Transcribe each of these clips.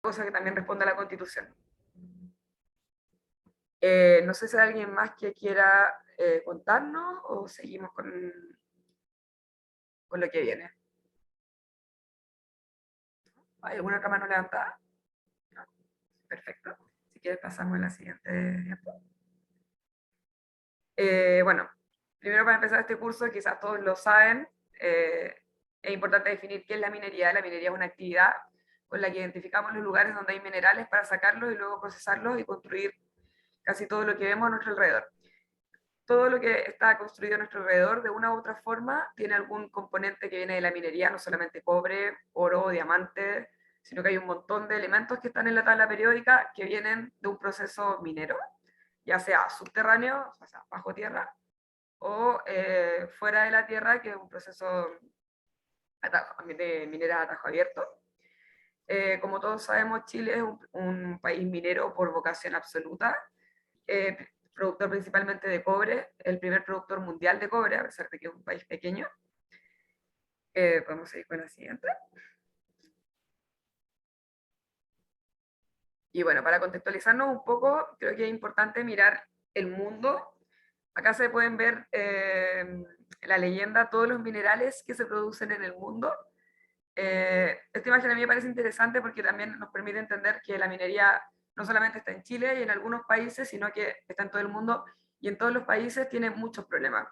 cosa que también responde a la Constitución. No sé si hay alguien más que quiera contarnos o seguimos con lo que viene. ¿Hay alguna otra mano levantada? No. Perfecto. Si quieres pasamos a la siguiente diapositiva. Bueno, primero para empezar este curso, quizás todos lo saben, es importante definir qué es la minería. La minería es una actividad con la que identificamos los lugares donde hay minerales para sacarlos y luego procesarlos y construir casi todo lo que vemos a nuestro alrededor. Todo lo que está construido a nuestro alrededor, de una u otra forma, tiene algún componente que viene de la minería, no solamente cobre, oro, diamante, sino que hay un montón de elementos que están en la tabla periódica que vienen de un proceso minero, ya sea subterráneo, o sea, bajo tierra, o fuera de la tierra, que es un proceso de minera a atajo abierto. Como todos sabemos, Chile es un país minero por vocación absoluta, eh, productor principalmente de cobre, el primer productor mundial de cobre, a pesar de que es un país pequeño. Podemos seguir con la siguiente. Y bueno, para contextualizarnos un poco, creo que es importante mirar el mundo. Acá se pueden ver la leyenda, todos los minerales que se producen en el mundo. Esta imagen a mí me parece interesante porque también nos permite entender que la minería no solamente está en Chile y en algunos países, sino que está en todo el mundo y en todos los países tiene muchos problemas.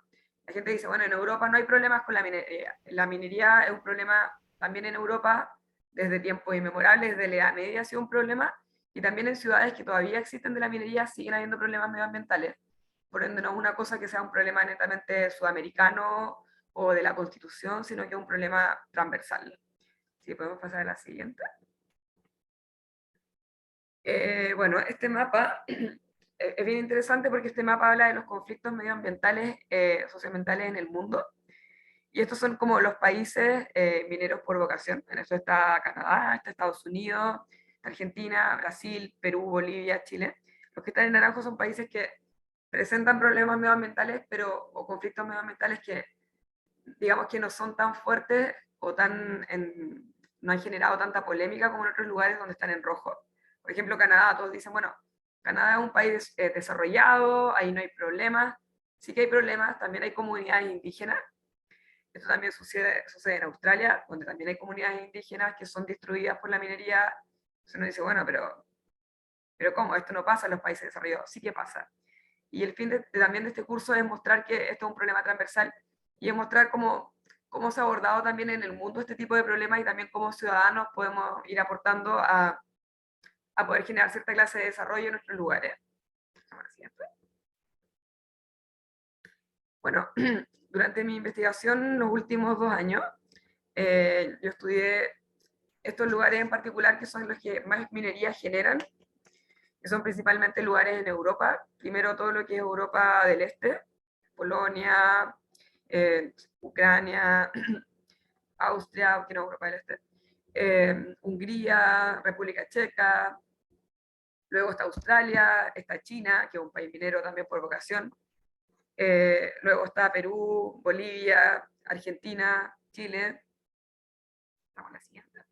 La gente dice, bueno, en Europa no hay problemas con la minería. La minería es un problema también en Europa desde tiempos inmemorables, desde la Edad Media ha sido un problema, y también en ciudades que todavía existen de la minería siguen habiendo problemas medioambientales. Por ende, no es una cosa que sea un problema netamente sudamericano o de la Constitución, sino que es un problema transversal. Si podemos pasar a la siguiente. Bueno, este mapa es bien interesante porque este mapa habla de los conflictos medioambientales, socioambientales en el mundo. Y estos son como los países mineros por vocación. En eso está Canadá, está Estados Unidos, está Argentina, Brasil, Perú, Bolivia, Chile. Los que están en naranjo son países que presentan problemas medioambientales, pero, o conflictos medioambientales que digamos que no son tan fuertes o no han generado tanta polémica como en otros lugares donde están en rojo. Por ejemplo, Canadá, todos dicen, bueno, Canadá es un país desarrollado, ahí no hay problemas. Sí que hay problemas, también hay comunidades indígenas. Esto también sucede en Australia, donde también hay comunidades indígenas que son destruidas por la minería. Entonces uno dice, bueno, pero ¿cómo? Esto no pasa en los países desarrollados. Sí que pasa. Y el fin también de este curso es mostrar que esto es un problema transversal y es mostrar cómo se ha abordado también en el mundo este tipo de problemas y también cómo ciudadanos podemos ir aportando a poder generar cierta clase de desarrollo en nuestros lugares. Bueno, durante mi investigación, los últimos 2 años, yo estudié estos lugares en particular que son los que más minería generan, que son principalmente lugares en Europa. Primero todo lo que es Europa del Este, Polonia, Ucrania, Austria, que no, Europa del Este, Hungría, República Checa, luego está Australia, está China, que es un país minero también por vocación, luego está Perú, Bolivia, Argentina, Chile. Vamos a la siguiente.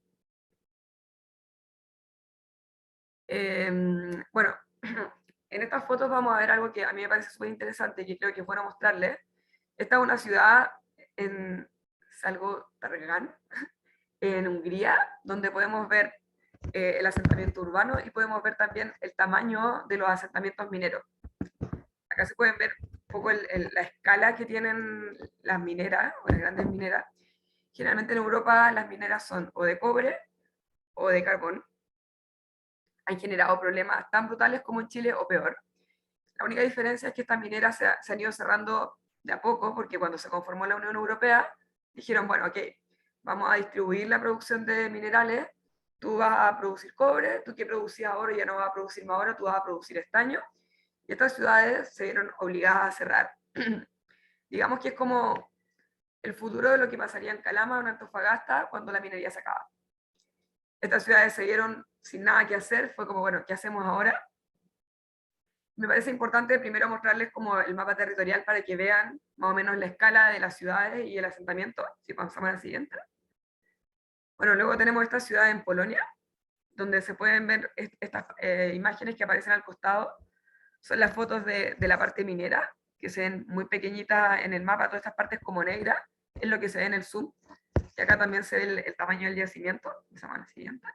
Bueno, en estas fotos vamos a ver algo que a mí me parece súper interesante y que creo que es bueno mostrarles. Esta es una ciudad en Salgo Targán, en Hungría, donde podemos ver el asentamiento urbano y podemos ver también el tamaño de los asentamientos mineros. Acá se pueden ver un poco la escala que tienen las mineras o las grandes mineras. Generalmente en Europa las mineras son o de cobre o de carbón. Han generado problemas tan brutales como en Chile o peor. La única diferencia es que estas mineras se han ido cerrando de a poco, porque cuando se conformó la Unión Europea, dijeron, bueno, ok, vamos a distribuir la producción de minerales, tú vas a producir cobre, tú que producías oro ya no vas a producir más oro, tú vas a producir estaño, y estas ciudades se vieron obligadas a cerrar. Digamos que es como el futuro de lo que pasaría en Calama o en Antofagasta cuando la minería se acaba. Estas ciudades se vieron sin nada que hacer, fue como, bueno, ¿qué hacemos ahora? Me parece importante primero mostrarles como el mapa territorial para que vean más o menos la escala de las ciudades y el asentamiento. Si pasamos a la siguiente. Bueno, luego tenemos esta ciudad en Polonia, donde se pueden ver estas imágenes que aparecen al costado, son las fotos de la parte minera, que se ven muy pequeñitas en el mapa, todas estas partes como negras, es lo que se ve en el zoom. Y acá también se ve el tamaño del yacimiento. Pasamos a la siguiente.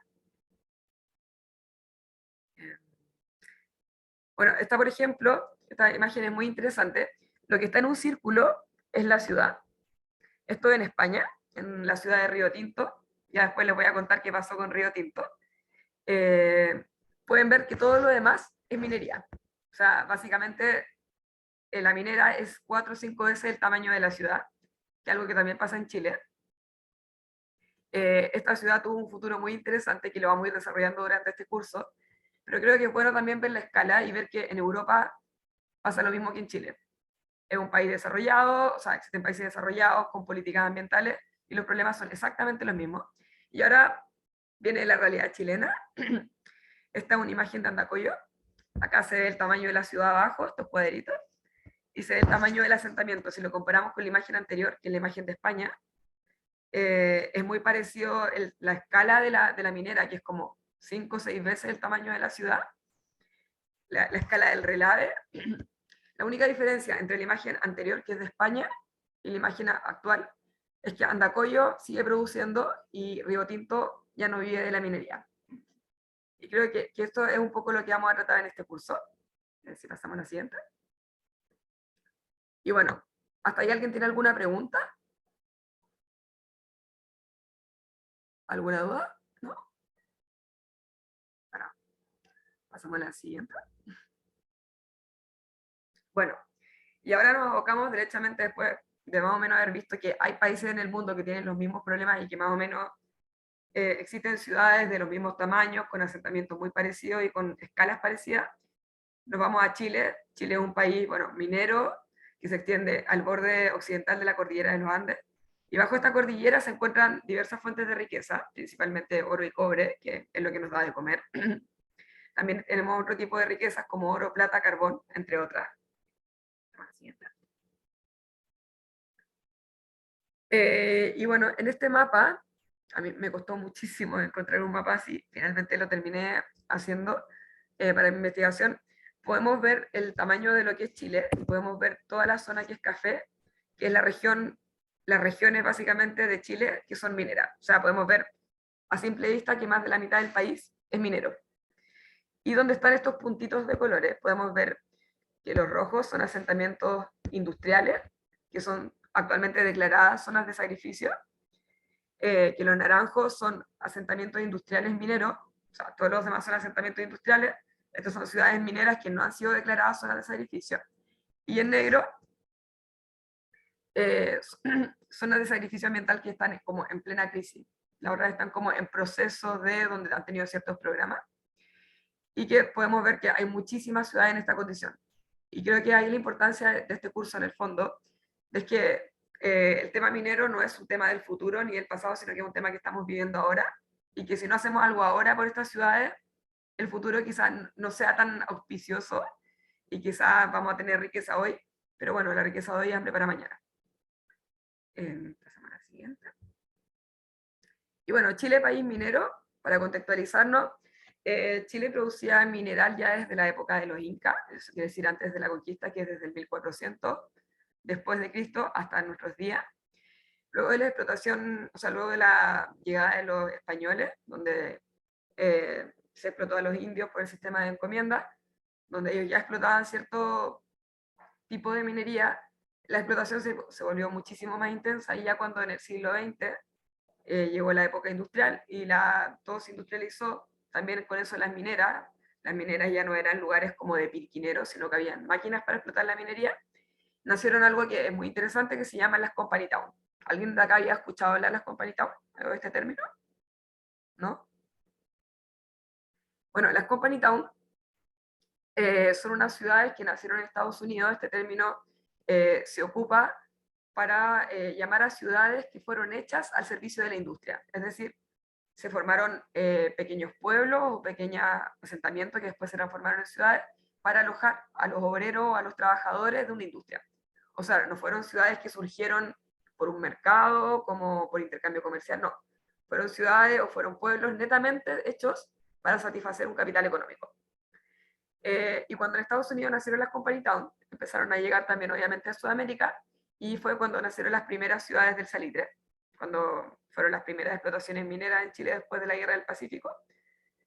Bueno, esta, por ejemplo, esta imagen es muy interesante. Lo que está en un círculo es la ciudad. Esto en España, en la ciudad de Río Tinto. Ya después les voy a contar qué pasó con Río Tinto. Pueden ver que todo lo demás es minería. O sea, básicamente la minera es 4 o 5 veces el tamaño de la ciudad, que es algo que también pasa en Chile. Esta ciudad tuvo un futuro muy interesante que lo vamos a ir desarrollando durante este curso, pero creo que es bueno también ver la escala y ver que en Europa pasa lo mismo que en Chile. Es un país desarrollado, o sea, existen países desarrollados con políticas ambientales y los problemas son exactamente los mismos. Y ahora viene la realidad chilena. Esta es una imagen de Andacollo. Acá se ve el tamaño de la ciudad abajo, estos cuadritos, y se ve el tamaño del asentamiento. Si lo comparamos con la imagen anterior, que es la imagen de España, es muy parecido la escala de la minera, que es como 5 o 6 veces el tamaño de la ciudad, la escala del relave. La única diferencia entre la imagen anterior, que es de España, y la imagen actual, es que Andacollo sigue produciendo y Río Tinto ya no vive de la minería. Y creo que esto es un poco lo que vamos a tratar en este curso. Si pasamos a la siguiente. Y bueno, ¿hasta ahí alguien tiene alguna pregunta? ¿Alguna duda? ¿No? Bueno, pasamos a la siguiente. Bueno, y ahora nos abocamos derechamente después de más o menos haber visto que hay países en el mundo que tienen los mismos problemas y que más o menos existen ciudades de los mismos tamaños, con asentamientos muy parecidos y con escalas parecidas. Nos vamos a Chile. Chile es un país, bueno, minero, que se extiende al borde occidental de la cordillera de los Andes. Y bajo esta cordillera se encuentran diversas fuentes de riqueza, principalmente oro y cobre, que es lo que nos da de comer. También tenemos otro tipo de riquezas como oro, plata, carbón, entre otras. Y bueno, en este mapa, a mí me costó muchísimo encontrar un mapa así, finalmente lo terminé haciendo para mi investigación. Podemos ver el tamaño de lo que es Chile, y podemos ver toda la zona que es café, que es la región, las regiones básicamente de Chile que son mineras. O sea, podemos ver a simple vista que más de la mitad del país es minero. Y donde están estos puntitos de colores, podemos ver que los rojos son asentamientos industriales, que son actualmente declaradas zonas de sacrificio, que los naranjos son asentamientos industriales mineros, o sea, todos los demás son asentamientos industriales, estas son ciudades mineras que no han sido declaradas zonas de sacrificio, y en negro, zonas de sacrificio ambiental que están como en plena crisis, las otras están como en proceso de donde han tenido ciertos programas, y que podemos ver que hay muchísimas ciudades en esta condición. Y creo que ahí la importancia de este curso en el fondo es que el tema minero no es un tema del futuro ni del pasado, sino que es un tema que estamos viviendo ahora, y que si no hacemos algo ahora por estas ciudades, el futuro quizás no sea tan auspicioso y quizás vamos a tener riqueza hoy, pero bueno, la riqueza de hoy es hambre para mañana. Pasamos a la siguiente. Y bueno, Chile, país minero, para contextualizarnos, Chile producía mineral ya desde la época de los incas, es decir, antes de la conquista, que es desde el 1400 después de Cristo hasta nuestros días. Luego de la explotación, o sea, luego de la llegada de los españoles, donde se explotó a los indios por el sistema de encomiendas, donde ellos ya explotaban cierto tipo de minería, la explotación se volvió muchísimo más intensa, y ya cuando en el siglo XX llegó la época industrial y todo se industrializó, también con eso las mineras ya no eran lugares como de pirquineros, sino que había máquinas para explotar la minería, nacieron algo que es muy interesante que se llama las company town. ¿Alguien de acá había escuchado hablar de las company town, de este término? ¿No? Bueno, las company town son unas ciudades que nacieron en Estados Unidos. Este término se ocupa para llamar a ciudades que fueron hechas al servicio de la industria. Es decir, se formaron pequeños pueblos o pequeños asentamientos que después se transformaron en ciudades para alojar a los obreros, a los trabajadores de una industria. O sea, no fueron ciudades que surgieron por un mercado, como por intercambio comercial, no. Fueron ciudades o fueron pueblos netamente hechos para satisfacer un capital económico. Y cuando en Estados Unidos nacieron las Company Town, empezaron a llegar también obviamente a Sudamérica, y fue cuando nacieron las primeras ciudades del salitre, cuando fueron las primeras explotaciones mineras en Chile después de la Guerra del Pacífico.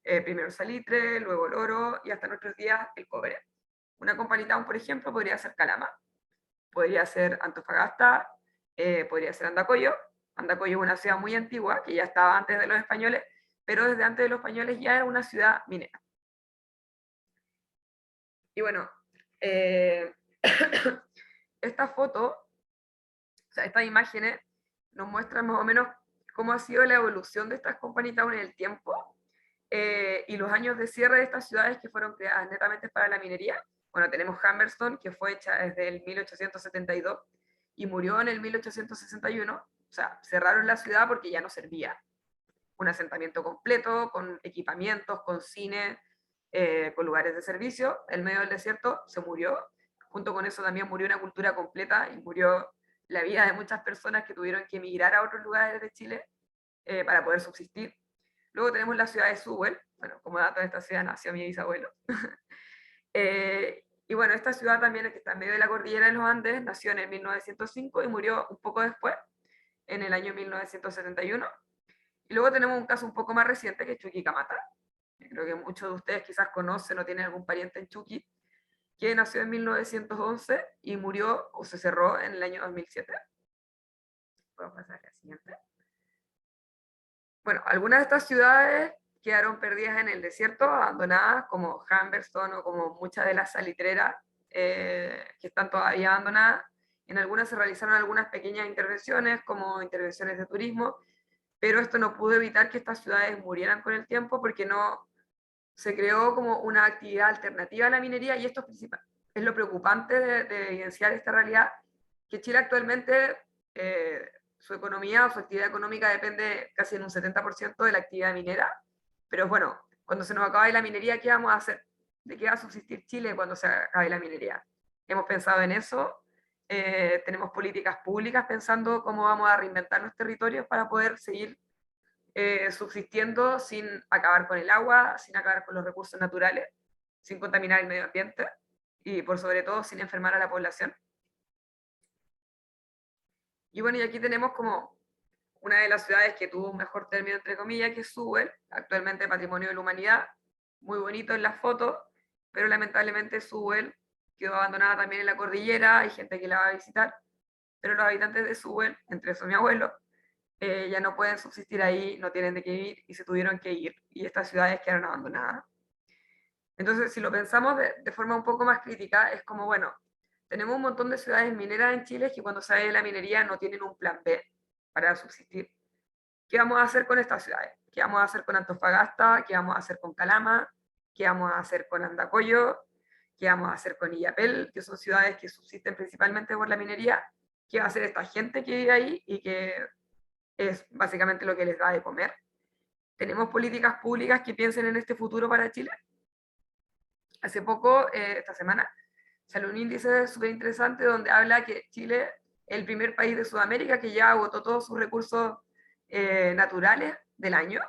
Primero el salitre, luego el oro y hasta nuestros días el cobre. Una Company Town, por ejemplo, podría ser Calama, podría ser Antofagasta, podría ser Andacollo. Andacollo es una ciudad muy antigua que ya estaba antes de los españoles, pero desde antes de los españoles ya era una ciudad minera. Y bueno, esta foto, o sea, estas imágenes nos muestran más o menos cómo ha sido la evolución de estas Company Town en el tiempo, y los años de cierre de estas ciudades que fueron creadas netamente para la minería. Bueno, tenemos Humberstone, que fue hecha desde el 1872 y murió en el 1861. O sea, cerraron la ciudad porque ya no servía. Un asentamiento completo, con equipamientos, con cine, con lugares de servicio, en medio del desierto, se murió. Junto con eso también murió una cultura completa y murió la vida de muchas personas que tuvieron que emigrar a otros lugares de Chile para poder subsistir. Luego tenemos la ciudad de Sewell. Bueno, como dato de esta ciudad nació mi bisabuelo. Y bueno, esta ciudad también, que está en medio de la cordillera de los Andes, nació en el 1905 y murió un poco después, en el año 1971. Y luego tenemos un caso un poco más reciente, que es Chuquicamata. Creo que muchos de ustedes quizás conocen o tienen algún pariente en Chuqui, que nació en 1911 y murió o se cerró en el año 2007. Puedo pasar a la siguiente. Bueno, algunas de estas ciudades quedaron perdidas en el desierto, abandonadas, como Humberstone o como muchas de las salitreras que están todavía abandonadas. En algunas se realizaron algunas pequeñas intervenciones, como intervenciones de turismo, pero esto no pudo evitar que estas ciudades murieran con el tiempo, porque no se creó como una actividad alternativa a la minería, y esto es principal. Es lo preocupante de evidenciar esta realidad, que Chile actualmente, su economía o su actividad económica depende casi en un 70% de la actividad minera, pero bueno, cuando se nos acabe la minería, ¿qué vamos a hacer? ¿De qué va a subsistir Chile cuando se acabe la minería? Hemos pensado en eso, tenemos políticas públicas pensando cómo vamos a reinventar los territorios para poder seguir subsistiendo sin acabar con el agua, sin acabar con los recursos naturales, sin contaminar el medio ambiente y por sobre todo sin enfermar a la población. Y bueno, y aquí tenemos como una de las ciudades que tuvo un mejor término, entre comillas, que es Sewell, actualmente Patrimonio de la Humanidad, muy bonito en las fotos, pero lamentablemente Sewell quedó abandonada también en la cordillera, hay gente que la va a visitar, pero los habitantes de Sewell, entre esos mi abuelo, ya no pueden subsistir ahí, no tienen de qué vivir y se tuvieron que ir, y estas ciudades quedaron abandonadas. Entonces, si lo pensamos de forma un poco más crítica, es como, bueno, tenemos un montón de ciudades mineras en Chile que cuando sale la minería no tienen un plan B para subsistir. ¿Qué vamos a hacer con estas ciudades? ¿Qué vamos a hacer con Antofagasta? ¿Qué vamos a hacer con Calama? ¿Qué vamos a hacer con Andacollo? ¿Qué vamos a hacer con Illapel? Que son ciudades que subsisten principalmente por la minería. ¿Qué va a hacer esta gente que vive ahí y que es básicamente lo que les da de comer? ¿Tenemos políticas públicas que piensen en este futuro para Chile? Hace poco, esta semana, salió un índice súper interesante donde habla que Chile es el primer país de Sudamérica que ya agotó todos sus recursos naturales del año.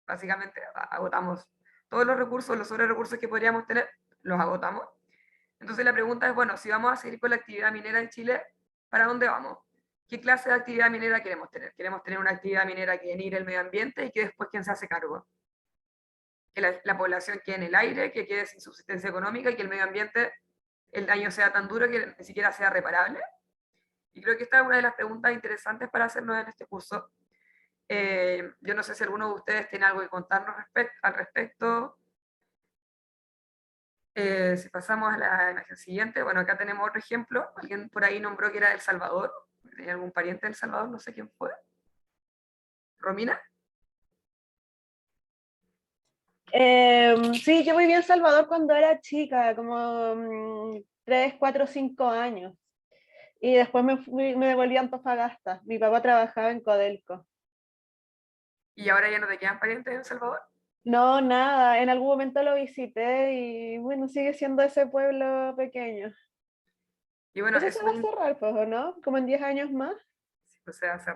Básicamente agotamos todos los recursos, los sobre recursos que podríamos tener, los agotamos. Entonces la pregunta es, bueno, si vamos a seguir con la actividad minera en Chile, ¿para dónde vamos? ¿Qué clase de actividad minera queremos tener? ¿Queremos tener una actividad minera que denigre el medio ambiente y que después quién se hace cargo? Que la población quede en el aire, que quede sin subsistencia económica y que el medio ambiente, el daño sea tan duro que ni siquiera sea reparable. Y creo que esta es una de las preguntas interesantes para hacernos en este curso. Yo no sé si alguno de ustedes tiene algo que contarnos al respecto. Si pasamos a la imagen siguiente, bueno, acá tenemos otro ejemplo. Alguien por ahí nombró que era El Salvador. ¿Tenía algún pariente del Salvador? No sé quién fue. ¿Romina? Sí, yo viví en Salvador cuando era chica, como 3, 4, 5 años. Y después me devolví a Antofagasta. Mi papá trabajaba en Codelco. ¿Y ahora ya no te quedan parientes en El Salvador? No, nada, en algún momento lo visité y bueno, sigue siendo ese pueblo pequeño. Y bueno, Eso es se va a un... cerrar, pues, ¿o no? Como en 10 años más. Sí, pues se hace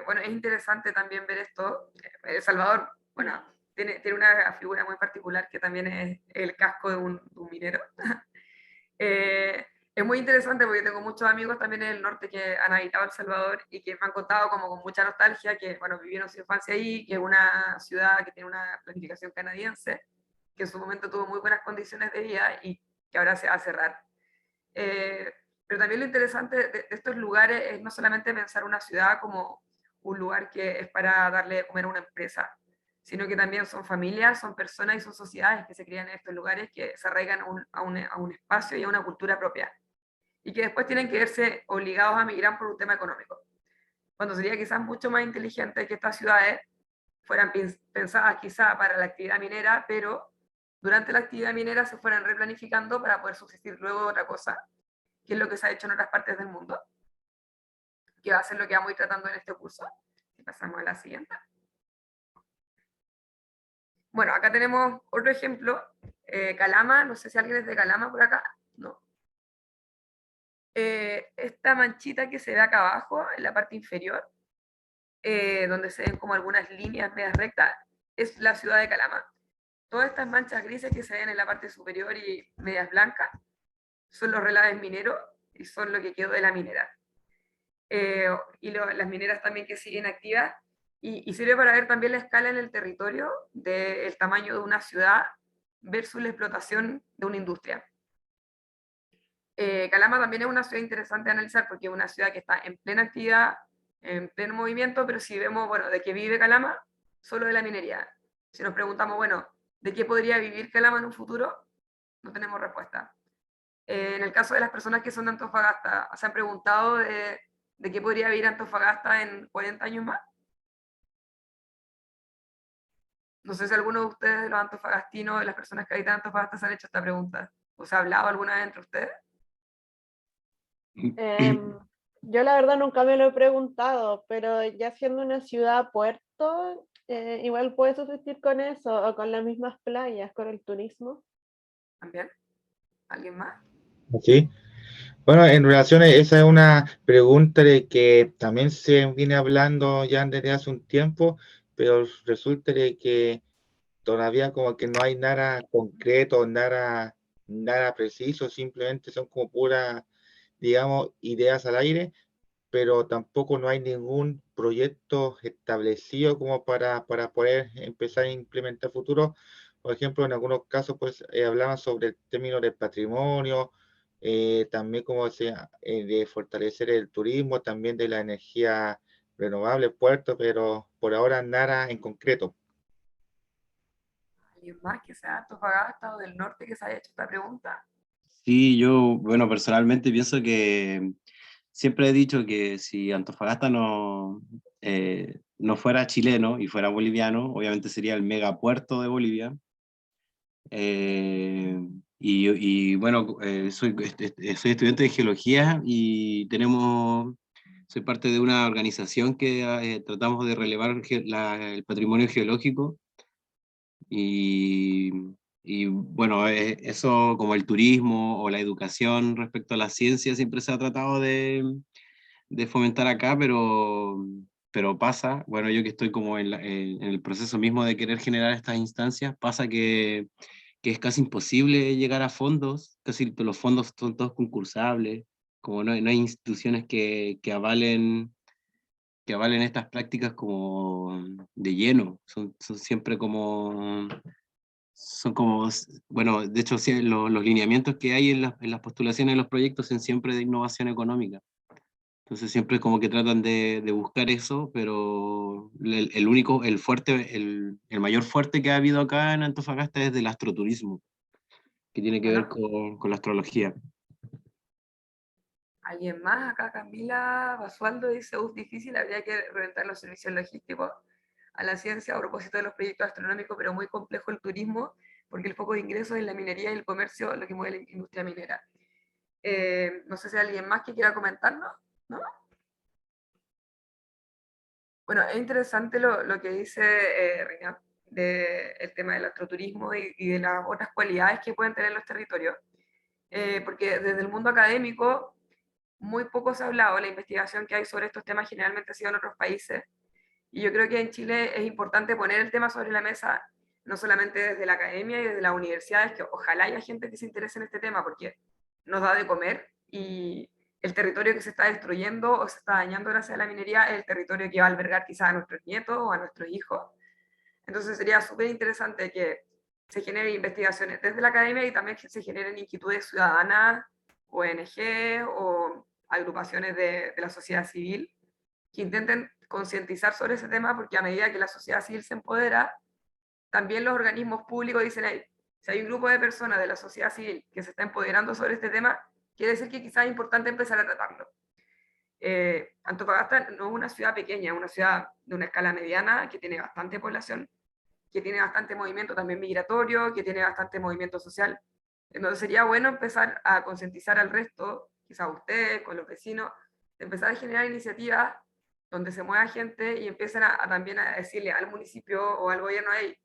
bueno, es interesante también ver esto. El Salvador bueno, tiene una figura muy particular que también es el casco de un minero. Es muy interesante porque tengo muchos amigos también en el norte que han habitado El Salvador y que me han contado como con mucha nostalgia que, bueno, vivieron su infancia ahí, que es una ciudad que tiene una planificación canadiense, que en su momento tuvo muy buenas condiciones de vida y que ahora se va a cerrar. Eh, pero también lo interesante de estos lugares es no solamente pensar una ciudad como un lugar que es para darle de comer a una empresa, sino que también son familias, son personas y son sociedades que se crean en estos lugares que se arraigan a un espacio y a una cultura propia y que después tienen que verse obligados a migrar por un tema económico. Cuando sería quizás mucho más inteligente que estas ciudades fueran pensadas quizá para la actividad minera, pero durante la actividad minera se fueran replanificando para poder subsistir luego de otra cosa, que es lo que se ha hecho en otras partes del mundo, que va a ser lo que vamos a ir tratando en este curso. Y pasamos a la siguiente. Bueno, acá tenemos otro ejemplo, Calama, no sé si alguien es de Calama por acá, no. Esta manchita que se ve acá abajo, en la parte inferior, donde se ven como algunas líneas medias rectas, es la ciudad de Calama. Todas estas manchas grises que se ven en la parte superior y medias blancas son los relaves mineros y son lo que quedó de la minera. Las mineras también que siguen activas y sirve para ver también la escala en el territorio del tamaño de una ciudad versus la explotación de una industria. Calama también es una ciudad interesante de analizar porque es una ciudad que está en plena actividad, en pleno movimiento, pero si vemos, bueno, de qué vive Calama, solo de la minería. Si nos preguntamos, bueno, ¿de qué podría vivir Calama en un futuro? No tenemos respuesta. En el caso de las personas que son de Antofagasta, ¿se han preguntado de qué podría vivir Antofagasta en 40 años más? No sé si alguno de ustedes, de los antofagastinos, de las personas que habitan Antofagasta, se han hecho esta pregunta. ¿O se ha hablado alguna vez entre ustedes? Em, yo la verdad nunca me lo he preguntado, pero ya siendo una ciudad puerto, igual puede subsistir con eso, o con las mismas playas, con el turismo. ¿También? ¿Alguien más? ¿Sí? Bueno, en relación a esa es una pregunta de que también se viene hablando ya desde hace un tiempo, pero resulta de que todavía como que no hay nada concreto, nada preciso, simplemente son como puras, digamos, ideas al aire, pero tampoco no hay ningún proyecto establecido como para poder empezar a implementar futuro. Por ejemplo, en algunos casos, pues hablaban sobre el término del patrimonio, también como sea, de fortalecer el turismo, también de la energía renovable, puerto, pero por ahora nada en concreto. ¿Alguien más que sea de Antofagasta o del norte que se haya hecho esta pregunta? Sí, yo, bueno, personalmente pienso que siempre he dicho que si Antofagasta no fuera chileno y fuera boliviano, obviamente sería el megapuerto de Bolivia. Eh, bueno, soy estudiante de geología y soy parte de una organización que tratamos de relevar el patrimonio geológico y, y bueno, eso como el turismo o la educación respecto a la ciencia siempre se ha tratado de fomentar acá, pero pasa, bueno, yo que estoy como en el proceso mismo de querer generar estas instancias, pasa que es casi imposible llegar a fondos, casi los fondos son todos concursables, como no hay instituciones que avalen estas prácticas como de lleno, son siempre como son como, bueno, de hecho, sí, los lineamientos que hay en las postulaciones de los proyectos son siempre de innovación económica. Entonces siempre como que tratan de buscar eso, pero el único, el fuerte, el mayor fuerte que ha habido acá en Antofagasta es del astroturismo, que tiene que ver Bueno, con la astrología. ¿alguien más? Acá Camila Basualdo dice, difícil, habría que reventar los servicios logísticos a la ciencia a propósito de los proyectos astronómicos, pero muy complejo el turismo, porque el foco de ingresos es la minería y el comercio, lo que mueve la industria minera. No sé si hay alguien más que quiera comentarnos, ¿no? Bueno, es interesante lo que dice Reina del tema del astroturismo y de las otras cualidades que pueden tener los territorios, porque desde el mundo académico muy poco se ha hablado, la investigación que hay sobre estos temas generalmente ha sido en otros países, Y yo creo que en Chile es importante poner el tema sobre la mesa, no solamente desde la academia y desde las universidades, que ojalá haya gente que se interese en este tema, porque nos da de comer y el territorio que se está destruyendo o se está dañando gracias a la minería es el territorio que va a albergar quizás a nuestros nietos o a nuestros hijos. Entonces sería súper interesante que se generen investigaciones desde la academia y también que se generen inquietudes ciudadanas, ONG o agrupaciones de la sociedad civil que intenten concientizar sobre ese tema, porque a medida que la sociedad civil se empodera, también los organismos públicos dicen, hey, si hay un grupo de personas de la sociedad civil que se está empoderando sobre este tema, quiere decir que quizás es importante empezar a tratarlo. Antofagasta no es una ciudad pequeña, es una ciudad de una escala mediana que tiene bastante población, que tiene bastante movimiento también migratorio, que tiene bastante movimiento social. Entonces sería bueno empezar a concientizar al resto, quizás ustedes, con los vecinos, de empezar a generar iniciativas donde se mueva gente y empiecen a también a decirle al municipio o al gobierno, hey,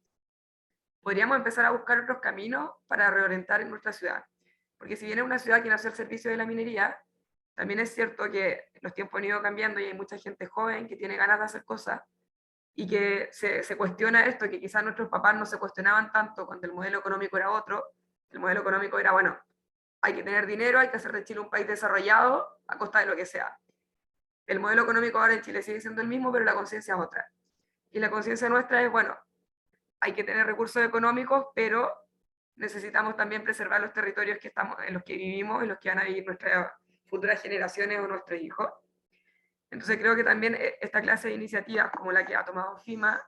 podríamos empezar a buscar otros caminos para reorientar en nuestra ciudad. Porque si bien es una ciudad que nació al servicio de la minería, también es cierto que los tiempos han ido cambiando y hay mucha gente joven que tiene ganas de hacer cosas y que se cuestiona esto, que quizás nuestros papás no se cuestionaban tanto cuando el modelo económico era otro. El modelo económico era, bueno, hay que tener dinero, hay que hacer de Chile un país desarrollado a costa de lo que sea. El modelo económico ahora en Chile sigue siendo el mismo, pero la conciencia es otra. Y la conciencia nuestra es, bueno, hay que tener recursos económicos, pero necesitamos también preservar los territorios que estamos, en los que vivimos, en los que van a vivir nuestras futuras generaciones o nuestros hijos. Entonces creo que también esta clase de iniciativas, como la que ha tomado FIMA,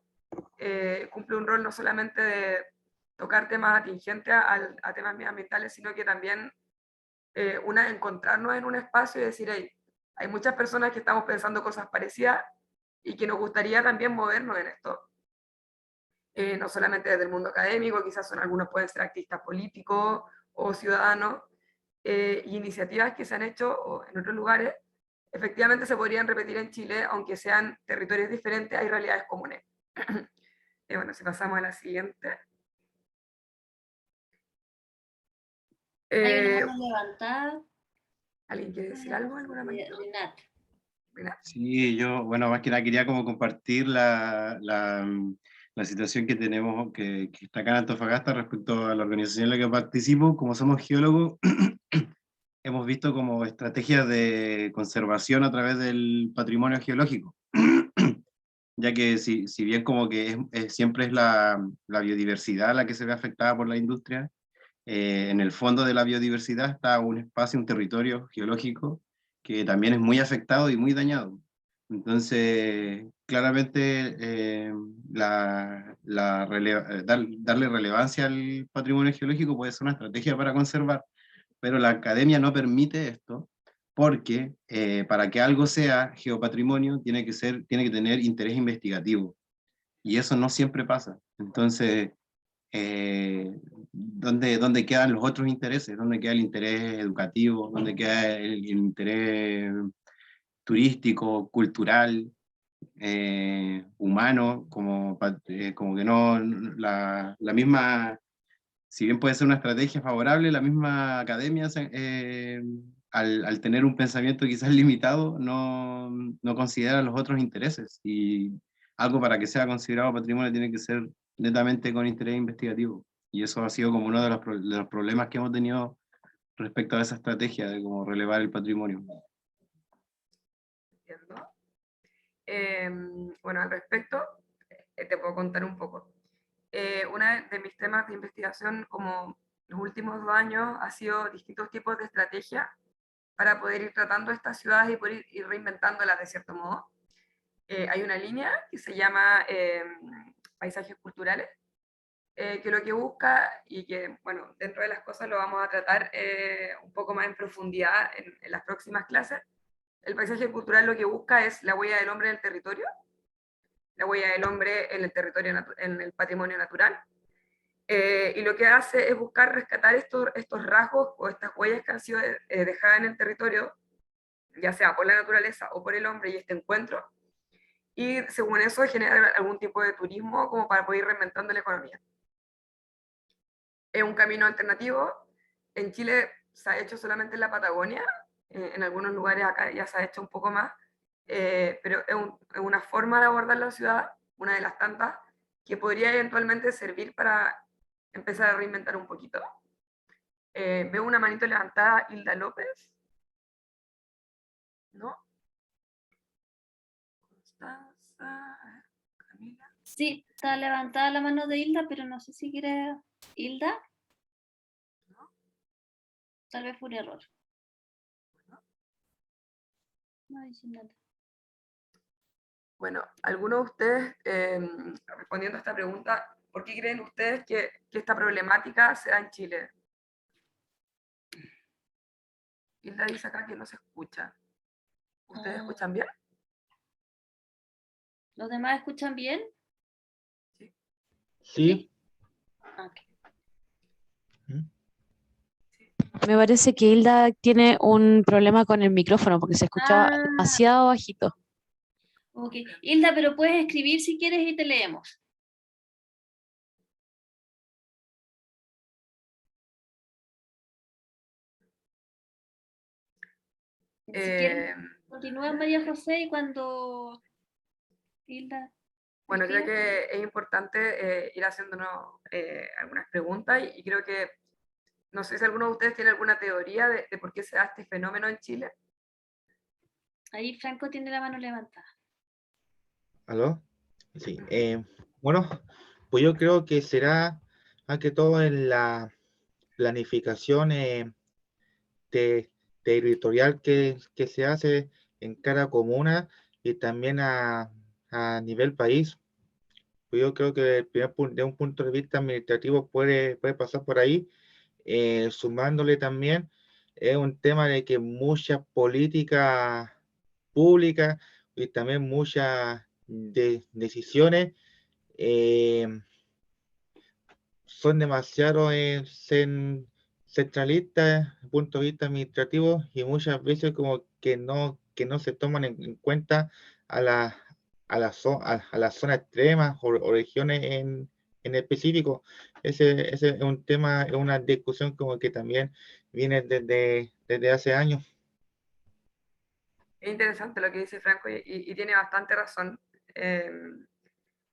cumple un rol no solamente de tocar temas atingentes a temas medioambientales, sino que también encontrarnos en un espacio y decir, hey, hay muchas personas que estamos pensando cosas parecidas y que nos gustaría también movernos en esto. No solamente desde el mundo académico, quizás algunos pueden ser activistas políticos o ciudadanos, y iniciativas que se han hecho en otros lugares, efectivamente se podrían repetir en Chile, aunque sean territorios diferentes, hay realidades comunes. Bueno, si pasamos a la siguiente. Hay una mano levantada. ¿Alguien quiere decir algo? ¿Alguna manito? Renata. Renata. Sí, yo, bueno, más que nada quería como compartir la situación que tenemos, que está acá en Antofagasta respecto a la organización en la que participo. Como somos geólogos, hemos visto como estrategias de conservación a través del patrimonio geológico, ya que si bien como que siempre es la biodiversidad la que se ve afectada por la industria, en el fondo de la biodiversidad está un espacio, un territorio geológico que también es muy afectado y muy dañado. Entonces, claramente, darle relevancia al patrimonio geológico puede ser una estrategia para conservar, pero la academia no permite esto porque para que algo sea geopatrimonio tiene que tener interés investigativo, y eso no siempre pasa. Entonces, ¿dónde quedan los otros intereses? ¿Dónde queda el interés educativo? ¿Dónde queda el interés turístico, cultural, humano? Como que no, la misma, si bien puede ser una estrategia favorable, la misma academia, al tener un pensamiento quizás limitado, no considera los otros intereses. Y algo para que sea considerado patrimonio tiene que ser netamente con interés investigativo. Y eso ha sido como uno de los problemas que hemos tenido respecto a esa estrategia de cómo relevar el patrimonio. Entiendo. Bueno, al respecto, te puedo contar un poco. Uno de mis temas de investigación como los últimos 2 años ha sido distintos tipos de estrategias para poder ir tratando estas ciudades y poder ir reinventándolas de cierto modo. Hay una línea que se llama paisajes culturales, que lo que busca, y que, bueno, dentro de las cosas lo vamos a tratar un poco más en profundidad en las próximas clases. El paisaje cultural lo que busca es la huella del hombre en el territorio, la huella del hombre en el territorio, en el patrimonio natural, y lo que hace es buscar rescatar estos rasgos o estas huellas que han sido dejadas en el territorio, ya sea por la naturaleza o por el hombre y este encuentro, y según eso generar algún tipo de turismo como para poder ir reinventando la economía. Es un camino alternativo. En Chile se ha hecho solamente en la Patagonia, en algunos lugares acá ya se ha hecho un poco más, pero es una forma de abordar la ciudad, una de las tantas, que podría eventualmente servir para empezar a reinventar un poquito. Veo una manito levantada, Hilda López. ¿No? Constanza, Camila. Sí, está levantada la mano de Hilda, pero no sé si quiere... ¿Hilda? ¿No? Tal vez fue un error. No dice nada. Bueno, algunos de ustedes, respondiendo a esta pregunta, ¿por qué creen ustedes que esta problemática se da en Chile? Hilda dice acá que no se escucha. ¿Ustedes escuchan bien? ¿Los demás escuchan bien? Sí. Ok. Me parece que Hilda tiene un problema con el micrófono porque se escuchaba demasiado bajito. Ok. Hilda, pero puedes escribir si quieres y te leemos. Si quieres, continúa María José y cuando Hilda... Bueno, creo escriba. que es importante ir haciéndonos algunas preguntas y creo que, no sé si alguno de ustedes tiene alguna teoría de por qué se da este fenómeno en Chile. Ahí Franco tiene la mano levantada. ¿Aló? Sí. Bueno, pues yo creo que será más que todo en la planificación territorial que se hace en cada comuna y también a nivel país. Pues yo creo que de un punto de vista administrativo puede pasar por ahí, sumándole también, es un tema de que muchas políticas públicas y también muchas decisiones eh, son demasiado centralistas desde el punto de vista administrativo y muchas veces como que no se toman en cuenta a a las zonas extremas o regiones en específico. Ese es un tema, es una discusión como que también viene desde hace años. Es interesante lo que dice Franco y tiene bastante razón.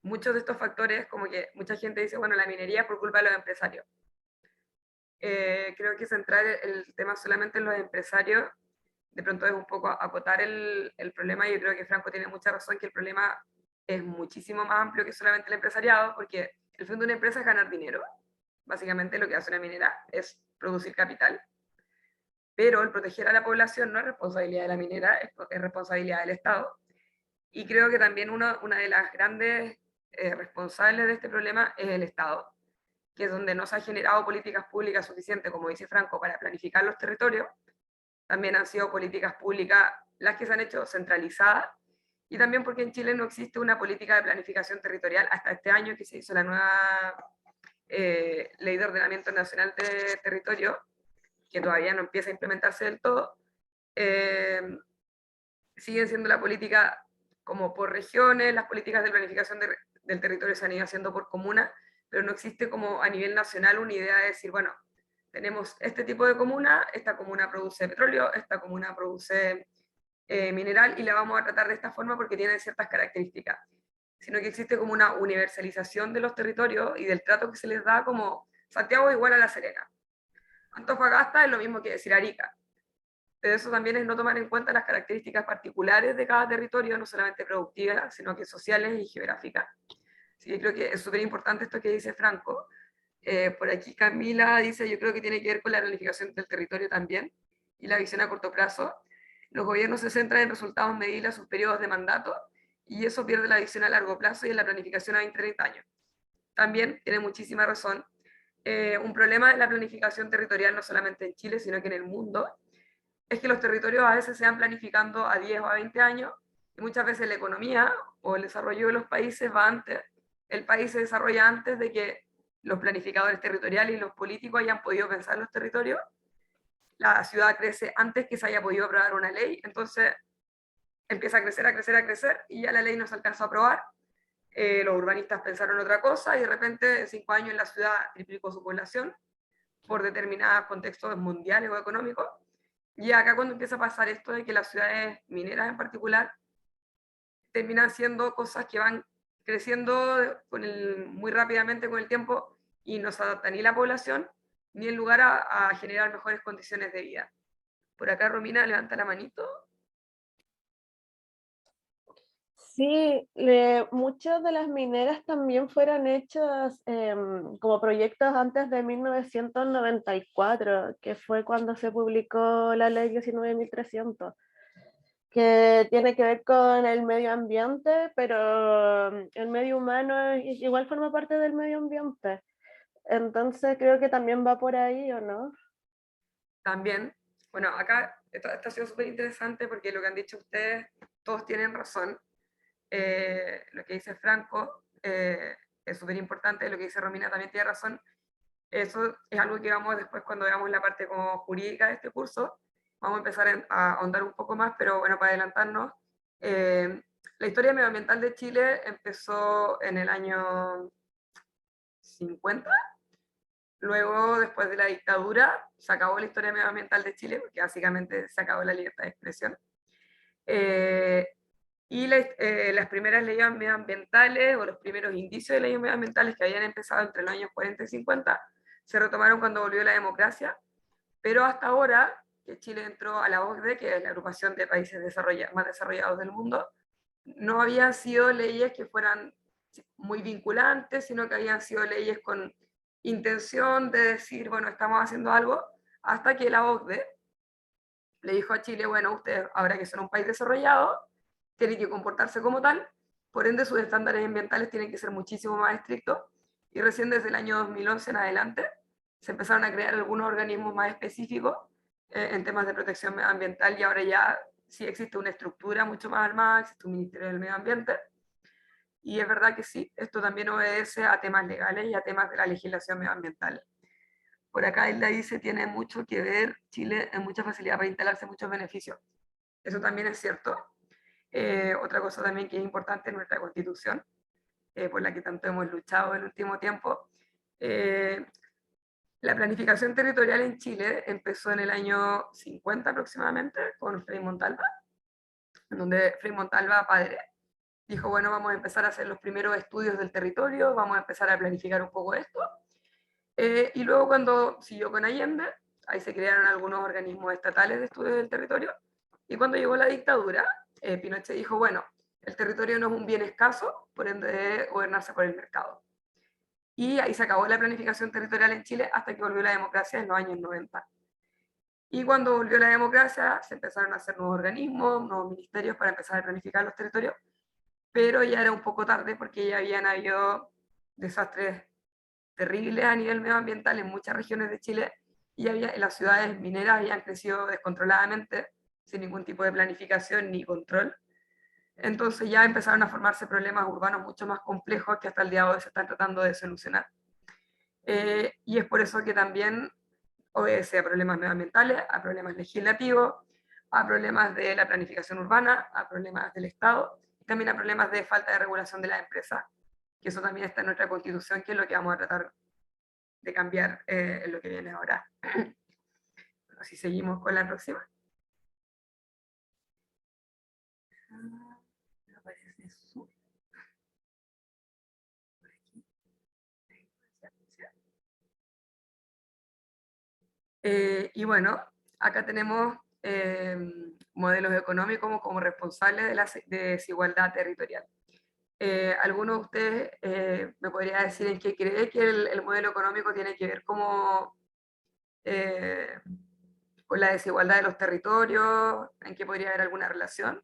Muchos de estos factores, como que mucha gente dice, bueno, la minería es por culpa de los empresarios. Creo que centrar el tema solamente en los empresarios de pronto es un poco acotar el problema. Yo creo que Franco tiene mucha razón que el problema es muchísimo más amplio que solamente el empresariado, porque el fin de una empresa es ganar dinero. Básicamente lo que hace una minera es producir capital. Pero el proteger a la población no es responsabilidad de la minera, es responsabilidad del Estado. Y creo que también una de las grandes responsables de este problema es el Estado, que es donde no se han generado políticas públicas suficientes, como dice Franco, para planificar los territorios. También han sido políticas públicas las que se han hecho centralizadas, y también porque en Chile no existe una política de planificación territorial hasta este año que se hizo la nueva Ley de Ordenamiento Nacional de Territorio, que todavía no empieza a implementarse del todo. Siguen siendo la política como por regiones, las políticas de planificación del territorio se han ido haciendo por comuna, pero no existe como a nivel nacional una idea de decir, bueno, tenemos este tipo de comuna, esta comuna produce petróleo, esta comuna produce mineral y la vamos a tratar de esta forma porque tiene ciertas características, sino que existe como una universalización de los territorios y del trato que se les da, como Santiago es igual a La Serena, Antofagasta es lo mismo que decir Arica, pero eso también es no tomar en cuenta las características particulares de cada territorio, no solamente productivas, sino que sociales y geográficas. Así que creo que es súper importante esto que dice Franco. Por aquí Camila dice, yo creo que tiene que ver con la planificación del territorio también y la visión a corto plazo. Los gobiernos se centran en resultados medibles a sus periodos de mandato y eso pierde la visión a largo plazo y en la planificación a 20-30 años. También tiene muchísima razón. Un problema de la planificación territorial, no solamente en Chile, sino que en el mundo, es que los territorios a veces se van planificando a 10 o a 20 años y muchas veces la economía o el desarrollo de los países va antes. El país se desarrolla antes de que los planificadores territoriales y los políticos hayan podido pensar los territorios. La ciudad crece antes que se haya podido aprobar una ley, entonces empieza a crecer, a crecer, a crecer y ya la ley no se alcanzó a aprobar. Los urbanistas pensaron otra cosa y de repente en 5 años la ciudad triplicó su población por determinados contextos mundiales o económicos. Y acá cuando empieza a pasar esto de que las ciudades mineras en particular terminan siendo cosas que van creciendo muy rápidamente con el tiempo y no se adapta ni la población ni el lugar a generar mejores condiciones de vida. Por acá Romina levanta la manito. Sí, muchas de las mineras también fueron hechas como proyectos antes de 1994, que fue cuando se publicó la ley 19.300, que tiene que ver con el medio ambiente, pero el medio humano igual forma parte del medio ambiente. Entonces creo que también va por ahí, ¿o no? También, bueno, acá esto ha sido súper interesante porque lo que han dicho ustedes, todos tienen razón. Lo que dice Franco es súper importante, lo que dice Romina también tiene razón. Eso es algo que vamos después cuando veamos la parte como jurídica de este curso, vamos a empezar a ahondar un poco más, pero bueno, para adelantarnos, la historia medioambiental de Chile empezó en el año 50. Luego, después de la dictadura, se acabó la historia medioambiental de Chile, porque básicamente se acabó la libertad de expresión. Y las primeras leyes medioambientales, o los primeros indicios de leyes medioambientales que habían empezado entre los años 40 y 50, se retomaron cuando volvió la democracia, pero hasta ahora, que Chile entró a la OCDE, que es la agrupación de países más desarrollados del mundo, no habían sido leyes que fueran muy vinculantes, sino que habían sido leyes con intención de decir, bueno, estamos haciendo algo, hasta que la OCDE le dijo a Chile, bueno, ustedes, ahora que son un país desarrollado, tienen que comportarse como tal, por ende sus estándares ambientales tienen que ser muchísimo más estrictos, y recién desde el año 2011 en adelante se empezaron a crear algunos organismos más específicos en temas de protección ambiental, y ahora ya sí existe una estructura mucho más armada, existe un Ministerio del Medio Ambiente, y es verdad que sí, esto también obedece a temas legales y a temas de la legislación medioambiental. Por acá Hilda dice, tiene mucho que ver Chile en mucha facilidad para instalarse muchos beneficios. Eso también es cierto. Otra cosa también que es importante en nuestra Constitución, por la que tanto hemos luchado en el último tiempo. La planificación territorial en Chile empezó en el año 50 aproximadamente, con Frei Montalva, en donde Frei Montalva, padre, dijo, bueno, vamos a empezar a hacer los primeros estudios del territorio, vamos a empezar a planificar un poco esto. Y luego cuando siguió con Allende, ahí se crearon algunos organismos estatales de estudios del territorio, y cuando llegó la dictadura, Pinochet dijo, bueno, el territorio no es un bien escaso, por ende debe gobernarse por el mercado. Y ahí se acabó la planificación territorial en Chile hasta que volvió la democracia en los años 90. Y cuando volvió la democracia, se empezaron a hacer nuevos organismos, nuevos ministerios para empezar a planificar los territorios, pero ya era un poco tarde porque ya habían habido desastres terribles a nivel medioambiental en muchas regiones de Chile, y las ciudades mineras habían crecido descontroladamente, sin ningún tipo de planificación ni control. Entonces ya empezaron a formarse problemas urbanos mucho más complejos que hasta el día de hoy se están tratando de solucionar. Y es por eso que también obedece a problemas medioambientales, a problemas legislativos, a problemas de la planificación urbana, a problemas del Estado, y también a problemas de falta de regulación de las empresas, que eso también está en nuestra Constitución, que es lo que vamos a tratar de cambiar en lo que viene ahora. Bueno, si seguimos con la próxima. No aparece Zoom. Por aquí. Y bueno, acá tenemos modelos económicos como responsables de la desigualdad territorial. ¿Alguno de ustedes me podría decir en qué cree que el modelo económico tiene que ver como, con la desigualdad de los territorios? ¿En qué podría haber alguna relación?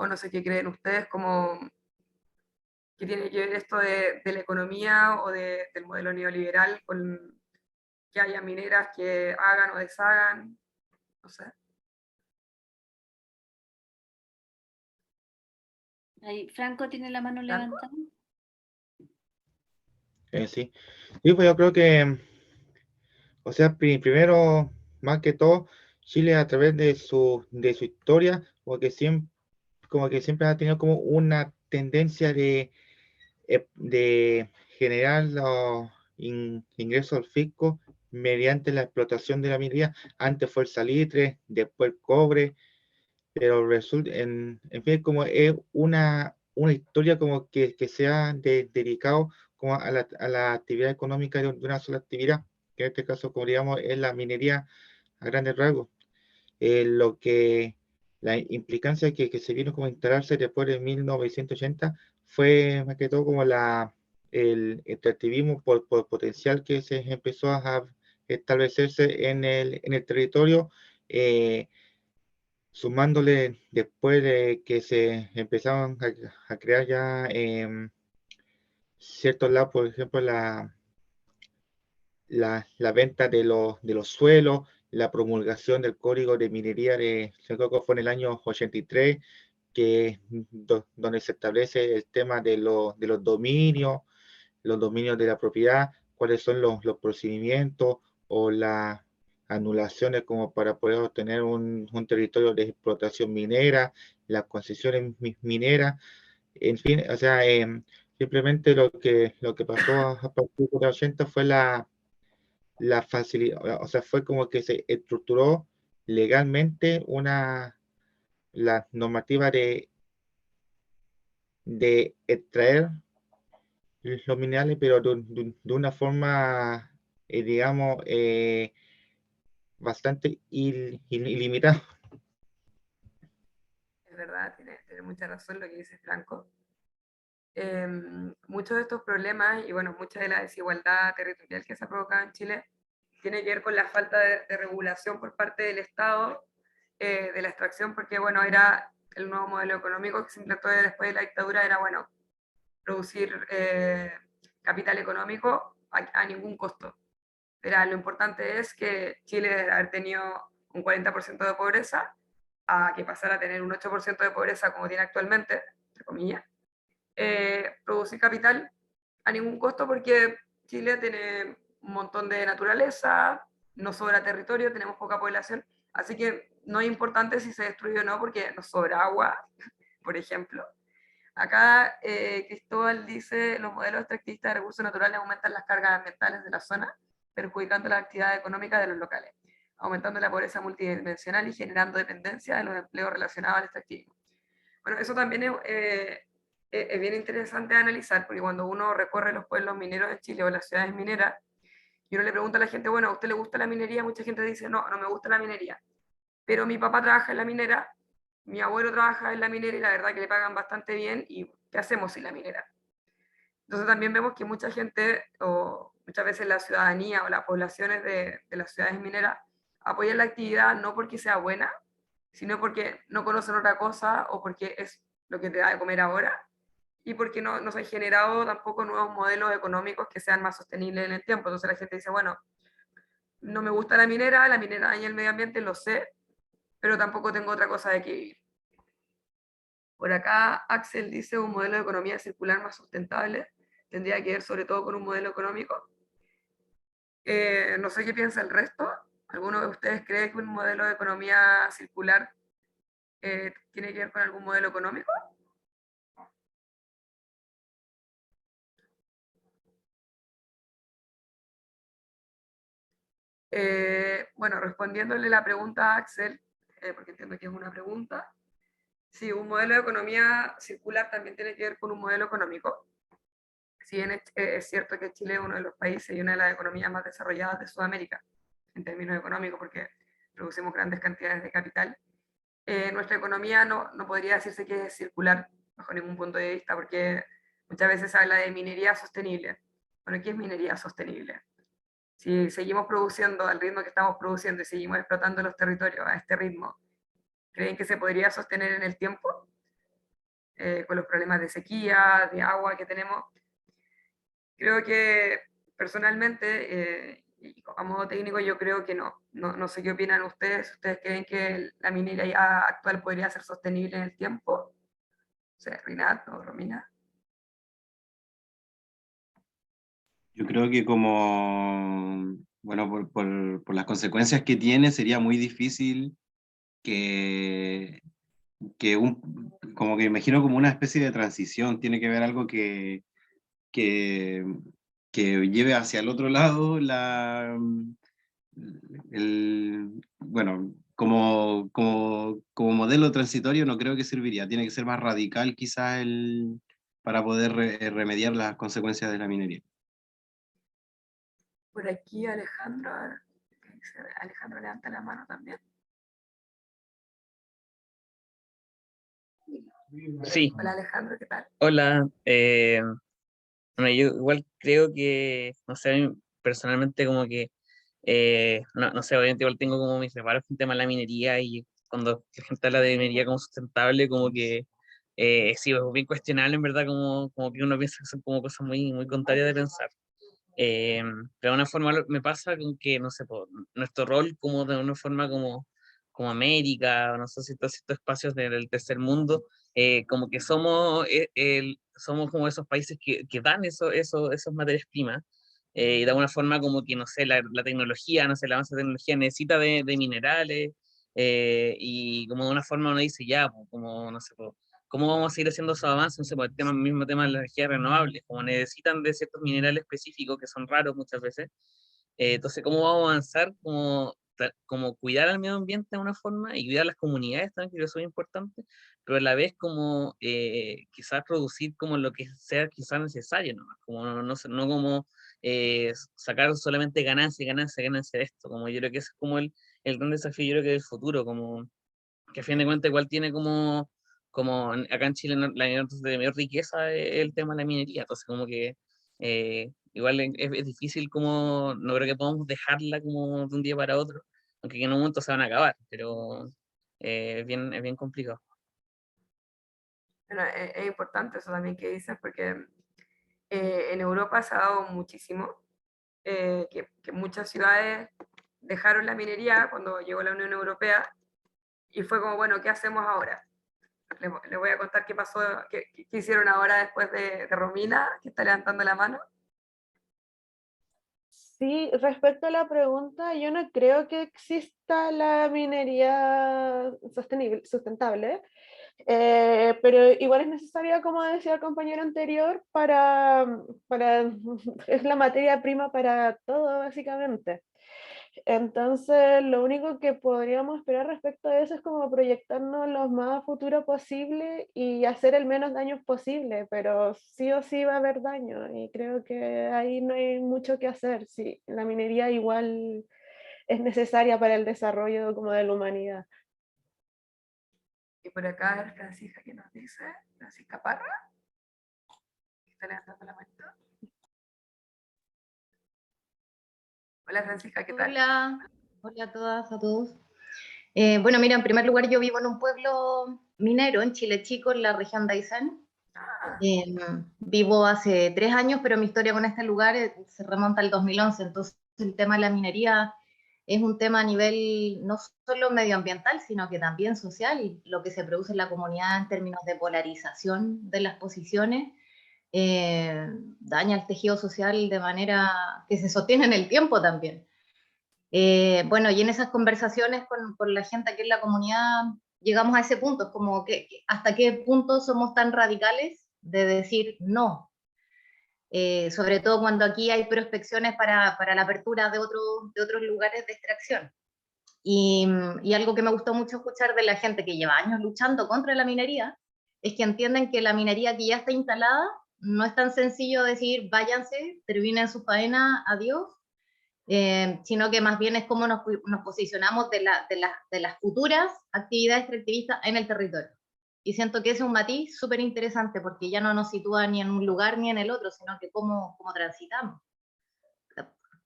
O no sé qué creen ustedes, como que tiene que ver esto de la economía o del modelo neoliberal con que haya mineras que hagan o deshagan, no sé. Ahí, Franco tiene la mano ¿Franco? levantada. Sí. Sí, pues yo creo que, o sea, primero, más que todo, Chile a través de su historia, como que siempre ha tenido como una tendencia de generar los ingresos al fisco mediante la explotación de la minería. Antes fue el salitre, después el cobre, pero resulta, en fin, como es una historia como que se ha dedicado como a la actividad económica de una sola actividad, que en este caso, como digamos, es la minería a grandes rasgos. Lo que la implicancia que se vino como a instalarse después de 1980 fue más que todo como el extractivismo por potencial que se empezó a establecerse en el territorio, sumándole después de que se empezaron a crear ya ciertos lados, por ejemplo, la venta de los suelos, la promulgación del Código de Minería creo que fue en el año 83, donde se establece el tema de los dominios de la propiedad, cuáles son los procedimientos o las anulaciones como para poder obtener un territorio de explotación minera, las concesiones mineras, en fin, o sea, simplemente lo que pasó a partir de los 80 fue la facilidad, o sea, fue como que se estructuró legalmente la normativa de extraer los minerales, pero de una forma, digamos, bastante ilimitada. Es verdad, tiene mucha razón lo que dice Franco. Muchos de estos problemas y bueno, mucha de la desigualdad territorial que se ha provocado en Chile tiene que ver con la falta de regulación por parte del Estado de la extracción, porque bueno, era el nuevo modelo económico que se implantó después de la dictadura, era bueno, producir capital económico a ningún costo. Pero lo importante es que Chile, de haber tenido un 40% de pobreza, a que pasara a tener un 8% de pobreza como tiene actualmente, entre comillas, producir capital a ningún costo porque Chile tiene un montón de naturaleza, no sobra territorio, tenemos poca población, así que no es importante si se destruye o no porque nos sobra agua, por ejemplo. Acá Cristóbal dice, los modelos extractivistas de recursos naturales aumentan las cargas ambientales de la zona, perjudicando la actividad económica de los locales, aumentando la pobreza multidimensional y generando dependencia de los empleos relacionados al extractivismo. Bueno, eso también es bien interesante de analizar, porque cuando uno recorre los pueblos mineros de Chile o las ciudades mineras, y uno le pregunta a la gente, bueno, ¿a usted le gusta la minería? Mucha gente dice, no, no me gusta la minería, pero mi papá trabaja en la minera, mi abuelo trabaja en la minera y la verdad que le pagan bastante bien, y ¿qué hacemos sin la minera? Entonces también vemos que mucha gente, o muchas veces la ciudadanía o las poblaciones de las ciudades mineras, apoyan la actividad no porque sea buena, sino porque no conocen otra cosa o porque es lo que te da de comer ahora y porque no se han generado tampoco nuevos modelos económicos que sean más sostenibles en el tiempo. Entonces la gente dice, bueno, no me gusta la minera daña el medio ambiente, lo sé, pero tampoco tengo otra cosa de que vivir. Por acá Axel dice un modelo de economía circular más sustentable tendría que ver sobre todo con un modelo económico. No sé qué piensa el resto. ¿Alguno de ustedes cree que un modelo de economía circular tiene que ver con algún modelo económico? Bueno, respondiéndole la pregunta a Axel, porque entiendo que es una pregunta, sí, un modelo de economía circular también tiene que ver con un modelo económico. Si bien es cierto que Chile es uno de los países y una de las economías más desarrolladas de Sudamérica, en términos económicos, porque producimos grandes cantidades de capital, nuestra economía no podría decirse que es circular bajo ningún punto de vista, porque muchas veces se habla de minería sostenible. Bueno, ¿qué es minería sostenible? Si seguimos produciendo al ritmo que estamos produciendo y seguimos explotando los territorios a este ritmo, ¿creen que se podría sostener en el tiempo? Con los problemas de sequía, de agua que tenemos. Creo que personalmente, y a modo técnico, yo creo que no sé qué opinan ustedes. ¿Ustedes creen que la minería actual podría ser sostenible en el tiempo? O sea, Rinat o Romina. Yo creo que como, bueno, por las consecuencias que tiene, sería muy difícil que, como que imagino como una especie de transición, tiene que haber algo que que lleve hacia el otro lado bueno, como modelo transitorio no creo que serviría, tiene que ser más radical quizás para poder remediar las consecuencias de la minería. Por aquí Alejandro, a ver, ¿qué dice? Alejandro levanta la mano también. Sí, Hola Alejandro, ¿qué tal? hola. Bueno, yo igual creo que, no sé, a mí personalmente como que, no sé, obviamente igual tengo como mis reparos con el tema de la minería y cuando la gente habla de minería como sustentable, como que sí, es bien cuestionable en verdad, como que uno piensa que son como cosas muy, muy contrarias de pensar. Eh, pero de una forma me pasa con que, no sé, nuestro rol como de una forma como América, o no sé si todos estos espacios del tercer mundo, como que somos, somos como esos países que dan esos materias primas, y de alguna forma como que, no sé, la tecnología, no sé, el avance de tecnología necesita de minerales, y como de una forma uno dice, ya, pues, como, no sé, pues, ¿cómo vamos a seguir haciendo esos avances? No sé, por el mismo tema de las energías renovables, como necesitan de ciertos minerales específicos que son raros muchas veces. Entonces, ¿cómo vamos a avanzar? Como cuidar al medio ambiente de una forma y cuidar las comunidades también, que eso es importante, pero a la vez como quizás producir como lo que sea quizás necesario, ¿no? Como no como sacar solamente ganancia, ganancia, ganancia de esto, como yo creo que ese es como el gran desafío, yo creo que del futuro, como que a fin de cuentas igual tiene como acá en Chile la de mayor riqueza es el tema de la minería, entonces como que igual es difícil como, no creo que podamos dejarla como de un día para otro, aunque en un momento se van a acabar, pero es bien complicado. Bueno, es importante eso también que dices, porque en Europa se ha dado muchísimo, que muchas ciudades dejaron la minería cuando llegó la Unión Europea y fue como, bueno, ¿qué hacemos ahora? Les voy a contar qué pasó, qué hicieron ahora después de Romina, que está levantando la mano. Sí, respecto a la pregunta, yo no creo que exista la minería sustentable, pero igual es necesaria, como decía el compañero anterior, es la materia prima para todo, básicamente. Entonces, lo único que podríamos esperar respecto a eso es como proyectarnos lo más a futuro posible y hacer el menos daño posible, pero sí o sí va a haber daño y creo que ahí no hay mucho que hacer. Sí, la minería igual es necesaria para el desarrollo como de la humanidad. Y por acá es Francisca que nos dice, Francisca Parra, que está levantando la mano. Hola Francisca, ¿qué tal? Hola, hola a todas, a todos. Bueno, mira, en primer lugar yo vivo en un pueblo minero en Chile Chico, en la región de Aysén. Vivo hace 3 años, pero mi historia con este lugar se remonta al 2011, entonces el tema de la minería es un tema a nivel no solo medioambiental, sino que también social, y lo que se produce en la comunidad en términos de polarización de las posiciones daña el tejido social de manera que se sostiene en el tiempo también. Bueno, y en esas conversaciones con la gente aquí en la comunidad llegamos a ese punto, es como que hasta qué punto somos tan radicales de decir no, sobre todo cuando aquí hay prospecciones para la apertura de otros lugares de extracción. Y algo que me gustó mucho escuchar de la gente que lleva años luchando contra la minería es que entienden que la minería que ya está instalada no es tan sencillo decir váyanse, terminen su faena, adiós, sino que más bien es cómo nos posicionamos de las futuras actividades extractivistas en el territorio. Y siento que ese es un matiz súper interesante porque ya no nos sitúa ni en un lugar ni en el otro, sino que cómo transitamos.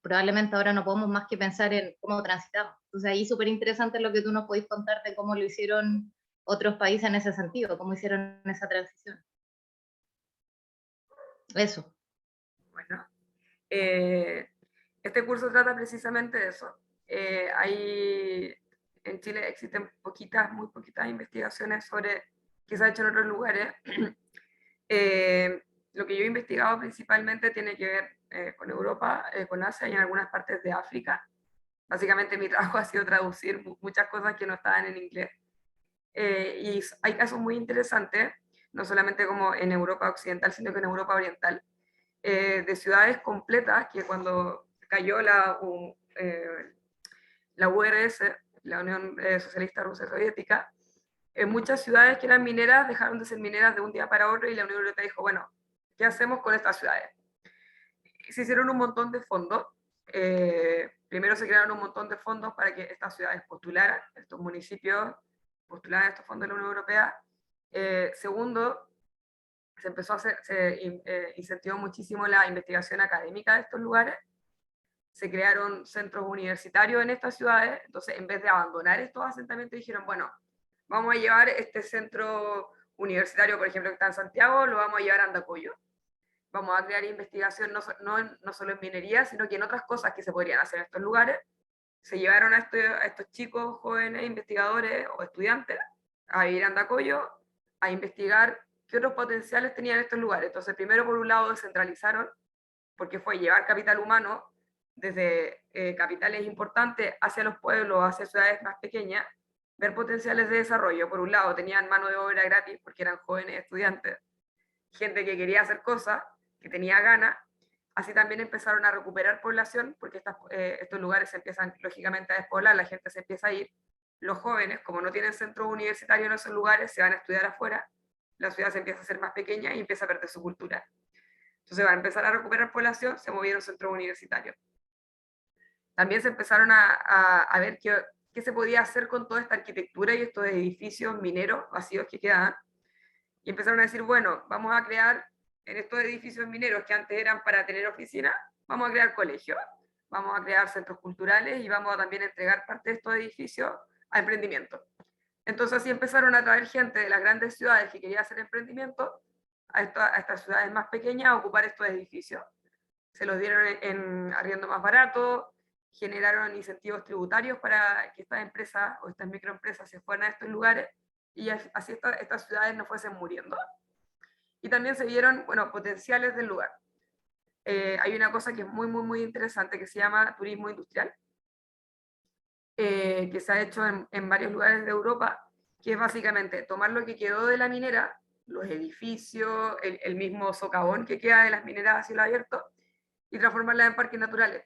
Probablemente ahora no podemos más que pensar en cómo transitamos. Entonces ahí súper interesante lo que tú nos podés contar de cómo lo hicieron otros países en ese sentido, cómo hicieron esa transición. Eso. Bueno, este curso trata precisamente de eso. En Chile existen muy poquitas investigaciones sobre qué se ha hecho en otros lugares. Lo que yo he investigado principalmente tiene que ver con Europa, con Asia y en algunas partes de África. Básicamente mi trabajo ha sido traducir muchas cosas que no estaban en inglés. Y hay casos muy interesantes, no solamente como en Europa occidental, sino que en Europa oriental, de ciudades completas, que cuando cayó la URS, la Unión Socialista Rusa Soviética, muchas ciudades que eran mineras dejaron de ser mineras de un día para otro y la Unión Europea dijo, bueno, ¿qué hacemos con estas ciudades? Y se hicieron un montón de fondos. Primero se crearon un montón de fondos para que estas ciudades postularan, estos municipios postularan estos fondos de la Unión Europea. Segundo, se empezó a hacer, incentivó muchísimo la investigación académica de estos lugares. Se crearon centros universitarios en estas ciudades. Entonces, en vez de abandonar estos asentamientos, dijeron, bueno, vamos a llevar este centro universitario, por ejemplo, que está en Santiago, lo vamos a llevar a Andacollo. Vamos a crear investigación no solo en minería, sino que en otras cosas que se podrían hacer en estos lugares. Se llevaron a estos chicos, jóvenes, investigadores o estudiantes a ir a Andacollo a investigar qué otros potenciales tenían estos lugares. Entonces, primero, por un lado, descentralizaron, porque fue llevar capital humano desde capitales importantes hacia los pueblos, hacia ciudades más pequeñas, ver potenciales de desarrollo. Por un lado, tenían mano de obra gratis porque eran jóvenes estudiantes, gente que quería hacer cosas, que tenía ganas. Así también empezaron a recuperar población, porque estos lugares se empiezan lógicamente a despoblar, la gente se empieza a ir. Los jóvenes, como no tienen centro universitario en esos lugares, se van a estudiar afuera, la ciudad se empieza a hacer más pequeña y empieza a perder su cultura. Entonces, para empezar a recuperar población, se movieron centros universitarios. También se empezaron a ver qué se podía hacer con toda esta arquitectura y estos edificios mineros vacíos que quedaban. Y empezaron a decir, bueno, vamos a crear en estos edificios mineros que antes eran para tener oficinas, vamos a crear colegios, vamos a crear centros culturales y vamos a también entregar parte de estos edificios a emprendimiento. Entonces así empezaron a traer gente de las grandes ciudades que quería hacer emprendimiento a estas ciudades más pequeñas a ocupar estos edificios. Se los dieron en arriendo más barato, generaron incentivos tributarios para que estas empresas o estas microempresas se fueran a estos lugares y así estas ciudades no fuesen muriendo. Y también se vieron, bueno, potenciales del lugar. Hay una cosa que es muy, muy, muy interesante que se llama turismo industrial, que se ha hecho en varios lugares de Europa, que es básicamente tomar lo que quedó de la minera, los edificios, el mismo socavón que queda de las mineras a cielo abierto, y transformarla en parques naturales.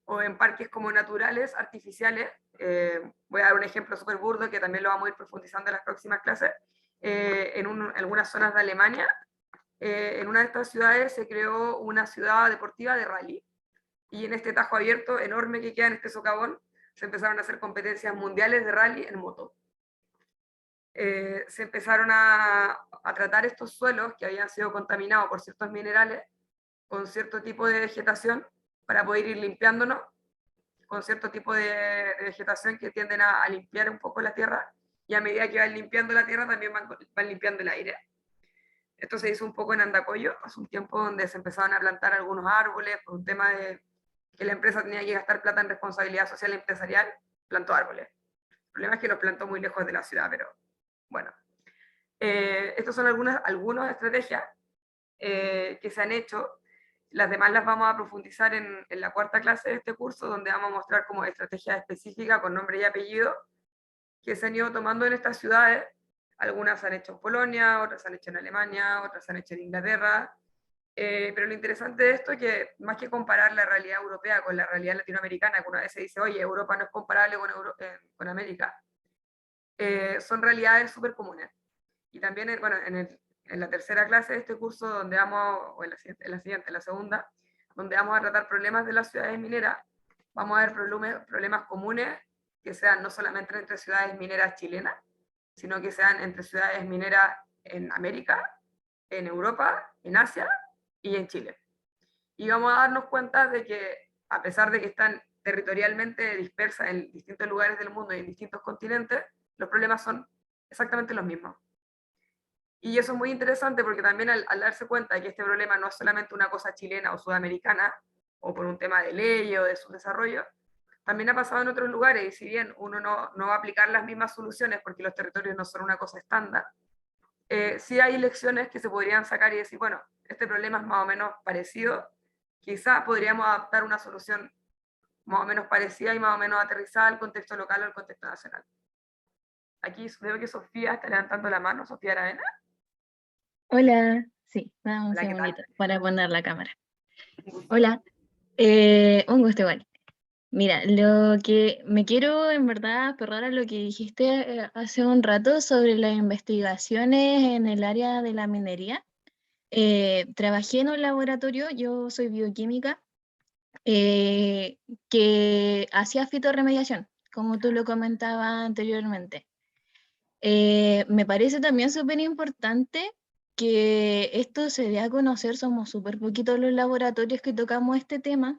O en parques como naturales, artificiales. Voy a dar un ejemplo súper burdo que también lo vamos a ir profundizando en las próximas clases. En algunas zonas de Alemania, en una de estas ciudades se creó una ciudad deportiva de rally, y en este tajo abierto enorme que queda en este socavón, se empezaron a hacer competencias mundiales de rally en moto. Se empezaron a tratar estos suelos que habían sido contaminados por ciertos minerales con cierto tipo de vegetación para poder ir limpiándonos, con cierto tipo de vegetación que tienden a limpiar un poco la tierra, y a medida que van limpiando la tierra también van limpiando el aire. Esto se hizo un poco en Andacollo, hace un tiempo, donde se empezaron a plantar algunos árboles por un tema de que la empresa tenía que gastar plata en responsabilidad social empresarial, plantó árboles. El problema es que los plantó muy lejos de la ciudad, pero bueno. Estas son algunas estrategias que se han hecho. Las demás las vamos a profundizar en la cuarta clase de este curso, donde vamos a mostrar como estrategias específicas con nombre y apellido que se han ido tomando en estas ciudades. Algunas se han hecho en Polonia, otras se han hecho en Alemania, otras se han hecho en Inglaterra. Pero lo interesante de esto es que, más que comparar la realidad europea con la realidad latinoamericana, que una vez se dice, oye, Europa no es comparable con América, son realidades súper comunes. Y también, bueno, en la tercera clase de este curso, donde vamos, o en la segunda, donde vamos a tratar problemas de las ciudades mineras, vamos a ver problemas comunes que sean no solamente entre ciudades mineras chilenas, sino que sean entre ciudades mineras en América, en Europa, en Asia y en Chile. Y vamos a darnos cuenta de que, a pesar de que están territorialmente dispersas en distintos lugares del mundo y en distintos continentes, los problemas son exactamente los mismos. Y eso es muy interesante porque también al darse cuenta de que este problema no es solamente una cosa chilena o sudamericana, o por un tema de ley o de su desarrollo, también ha pasado en otros lugares, y si bien uno no va a aplicar las mismas soluciones porque los territorios no son una cosa estándar, sí hay lecciones que se podrían sacar y decir, bueno, este problema es más o menos parecido, quizá podríamos adaptar una solución más o menos parecida y más o menos aterrizada al contexto local o al contexto nacional. Aquí veo que Sofía está levantando la mano. Sofía Aravena. Hola, Sí, dame un Hola, ¿qué tal? segundito para poner la cámara. Un gusto. Hola, un gusto igual. Mira, lo que me quiero en verdad aferrar a lo que dijiste hace un rato sobre las investigaciones en el área de la minería. Trabajé en un laboratorio, yo soy bioquímica, que hacía fitorremediación, como tú lo comentabas anteriormente. Me parece también súper importante que esto se dé a conocer, somos súper poquitos los laboratorios que tocamos este tema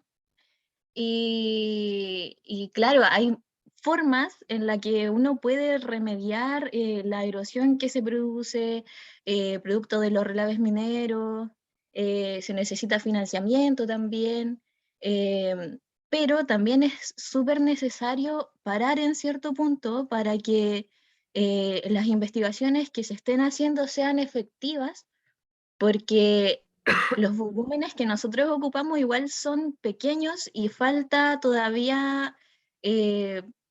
y claro, hay formas en las que uno puede remediar la erosión que se produce, producto de los relaves mineros, se necesita financiamiento también, pero también es súper necesario parar en cierto punto para que las investigaciones que se estén haciendo sean efectivas, porque los volúmenes que nosotros ocupamos igual son pequeños y falta todavía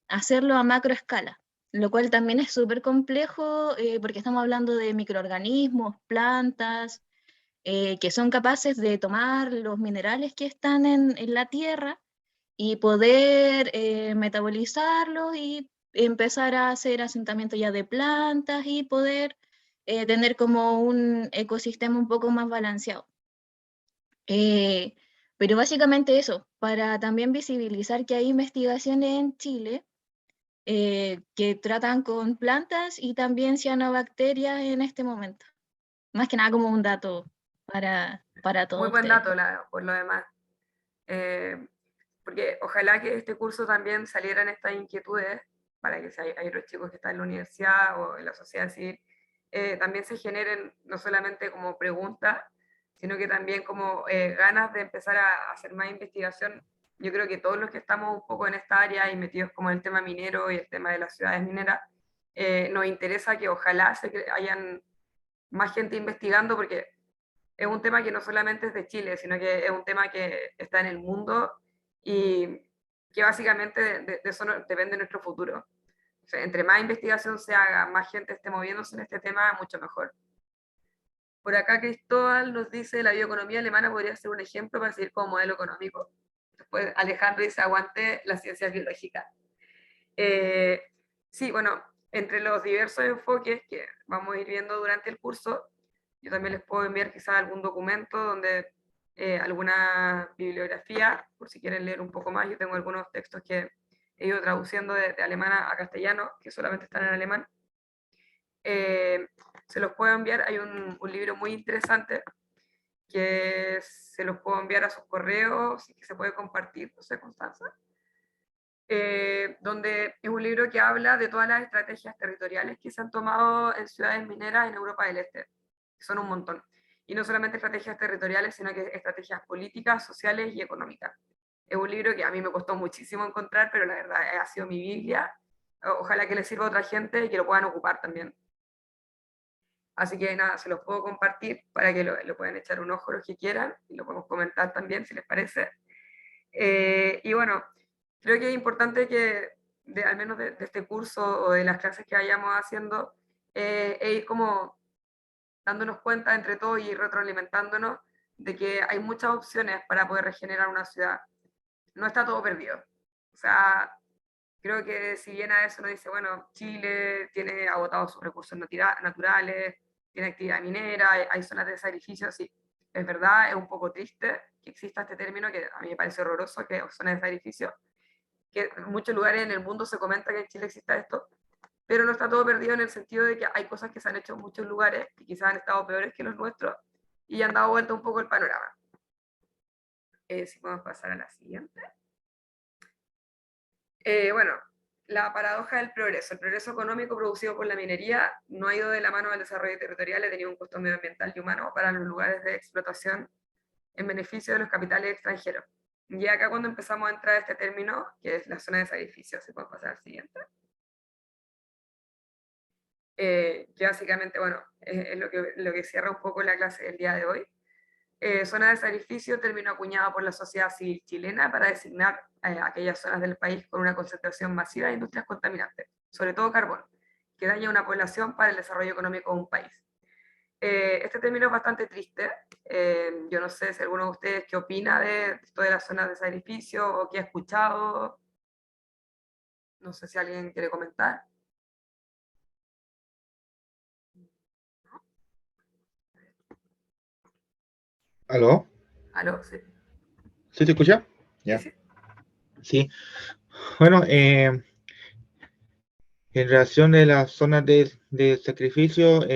hacerlo a macro escala, lo cual también es súper complejo porque estamos hablando de microorganismos, plantas, que son capaces de tomar los minerales que están en la tierra y poder metabolizarlos y empezar a hacer asentamiento ya de plantas y poder tener como un ecosistema un poco más balanceado. Pero básicamente eso, para también visibilizar que hay investigaciones en Chile que tratan con plantas y también cianobacterias en este momento. Más que nada como un dato para todos Muy buen ustedes. dato por lo demás. Porque ojalá que este curso también salieran estas inquietudes para que si hay otros chicos que están en la universidad o en la sociedad civil, también se generen no solamente como preguntas, sino que también como ganas de empezar a hacer más investigación. Yo creo que todos los que estamos un poco en esta área y metidos como en el tema minero y el tema de las ciudades mineras, nos interesa que ojalá hayan más gente investigando, porque es un tema que no solamente es de Chile, sino que es un tema que está en el mundo y que básicamente de eso depende nuestro futuro. O sea, entre más investigación se haga, más gente esté moviéndose en este tema, mucho mejor. Por acá Cristóbal nos dice, la bioeconomía alemana podría ser un ejemplo para seguir como modelo económico. Después Alejandro dice, aguante las ciencias biológicas. Sí, bueno, entre los diversos enfoques que vamos a ir viendo durante el curso, yo también les puedo enviar quizás algún documento donde alguna bibliografía, por si quieren leer un poco más. Yo tengo algunos textos que he ido traduciendo de alemán a castellano, que solamente están en alemán. Se los puedo enviar, hay un libro muy interesante que se los puedo enviar a sus correos y que se puede compartir, no sé, Constanza. Donde es un libro que habla de todas las estrategias territoriales que se han tomado en ciudades mineras en Europa del Este, que son un montón. Y no solamente estrategias territoriales, sino que estrategias políticas, sociales y económicas. Es un libro que a mí me costó muchísimo encontrar, pero la verdad ha sido mi Biblia. Ojalá que le sirva a otra gente y que lo puedan ocupar también. Así que nada, se los puedo compartir para que lo puedan echar un ojo los que quieran y lo podemos comentar también si les parece. Y bueno, creo que es importante que, al menos de este curso o de las clases que vayamos haciendo, ir como dándonos cuenta entre todos y retroalimentándonos de que hay muchas opciones para poder regenerar una ciudad. No está todo perdido. O sea, creo que si bien a eso nos dice, bueno, Chile tiene agotados sus recursos naturales, tiene actividad minera, hay zonas de sacrificio, sí, es verdad, es un poco triste que exista este término que a mí me parece horroroso, que es zonas de sacrificio, que en muchos lugares en el mundo se comenta que en Chile exista esto, pero no está todo perdido en el sentido de que hay cosas que se han hecho en muchos lugares que quizás han estado peores que los nuestros y han dado vuelta un poco el panorama. Si podemos pasar a la siguiente. Bueno, la paradoja del progreso. El progreso económico producido por la minería no ha ido de la mano del desarrollo territorial, ha tenido un costo medioambiental y humano para los lugares de explotación en beneficio de los capitales extranjeros. Y acá cuando empezamos a entrar a este término, que es la zona de sacrificio, se puede pasar al siguiente. Que básicamente, bueno, es lo que cierra un poco la clase del día de hoy. Zona de sacrificio, término acuñado por la sociedad civil chilena para designar aquellas zonas del país con una concentración masiva de industrias contaminantes, sobre todo carbón, que daña a una población para el desarrollo económico de un país. este término es bastante triste. Yo no sé si alguno de ustedes qué opina de esto de las zonas de sacrificio o qué ha escuchado. No sé si alguien quiere comentar. ¿Aló? ¿Aló? Sí. ¿Sí te escucha? Sí, Ya. sí. Sí. Bueno, en relación de las zonas de sacrificio,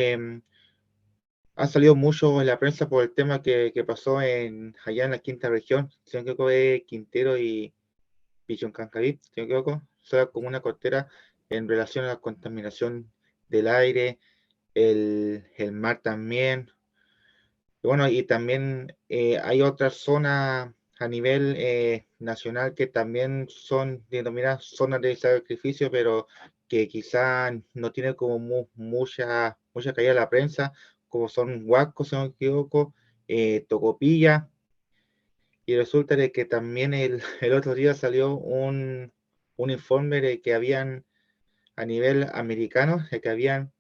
ha salido mucho en la prensa por el tema que pasó allá en la quinta región, si no me equivoco, de Quintero y Pichoncancaví, si no me equivoco, o como una costera en relación a la contaminación del aire, el mar también. Y bueno, y también hay otras zonas a nivel nacional que también son denominadas zonas de sacrificio, pero que quizá no tienen como mucha caída en la prensa, como son Huasco, si no me equivoco, Tocopilla, y resulta de que también el otro día salió un informe de que habían a nivel americano, de que habían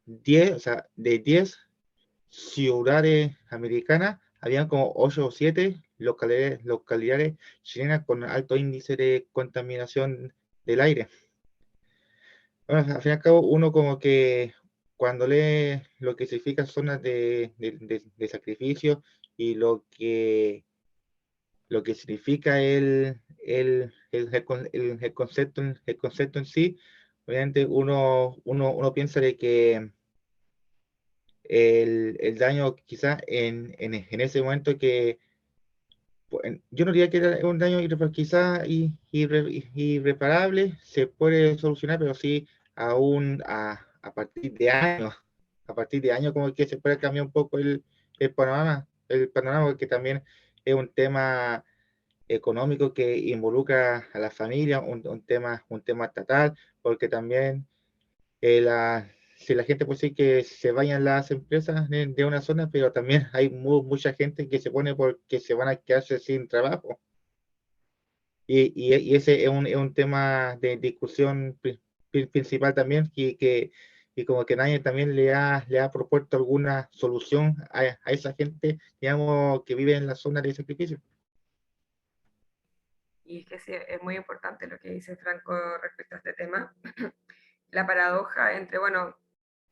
10, o sea, de 10 ciudades americanas, habían como 8 o 7 localidades chilenas con alto índice de contaminación del aire. Bueno, al fin y al cabo, uno como que cuando lee lo que significa zonas de sacrificio y lo que significa el concepto en sí, obviamente uno piensa de que el daño quizás en ese momento que yo no diría que era un daño quizás irreparable, se puede solucionar, pero sí aún a partir de años como que se puede cambiar un poco el panorama, porque también es un tema económico que involucra a la familia, un tema estatal, porque también si la gente pues sí que se vayan las empresas de una zona, pero también hay mucha gente que se pone porque se van a quedarse sin trabajo. Y ese es un tema de discusión principal también, y como que nadie también le ha propuesto alguna solución a esa gente, digamos, que vive en la zona de sacrificio. Y es que sí, es muy importante lo que dice Franco respecto a este tema. La paradoja entre, bueno,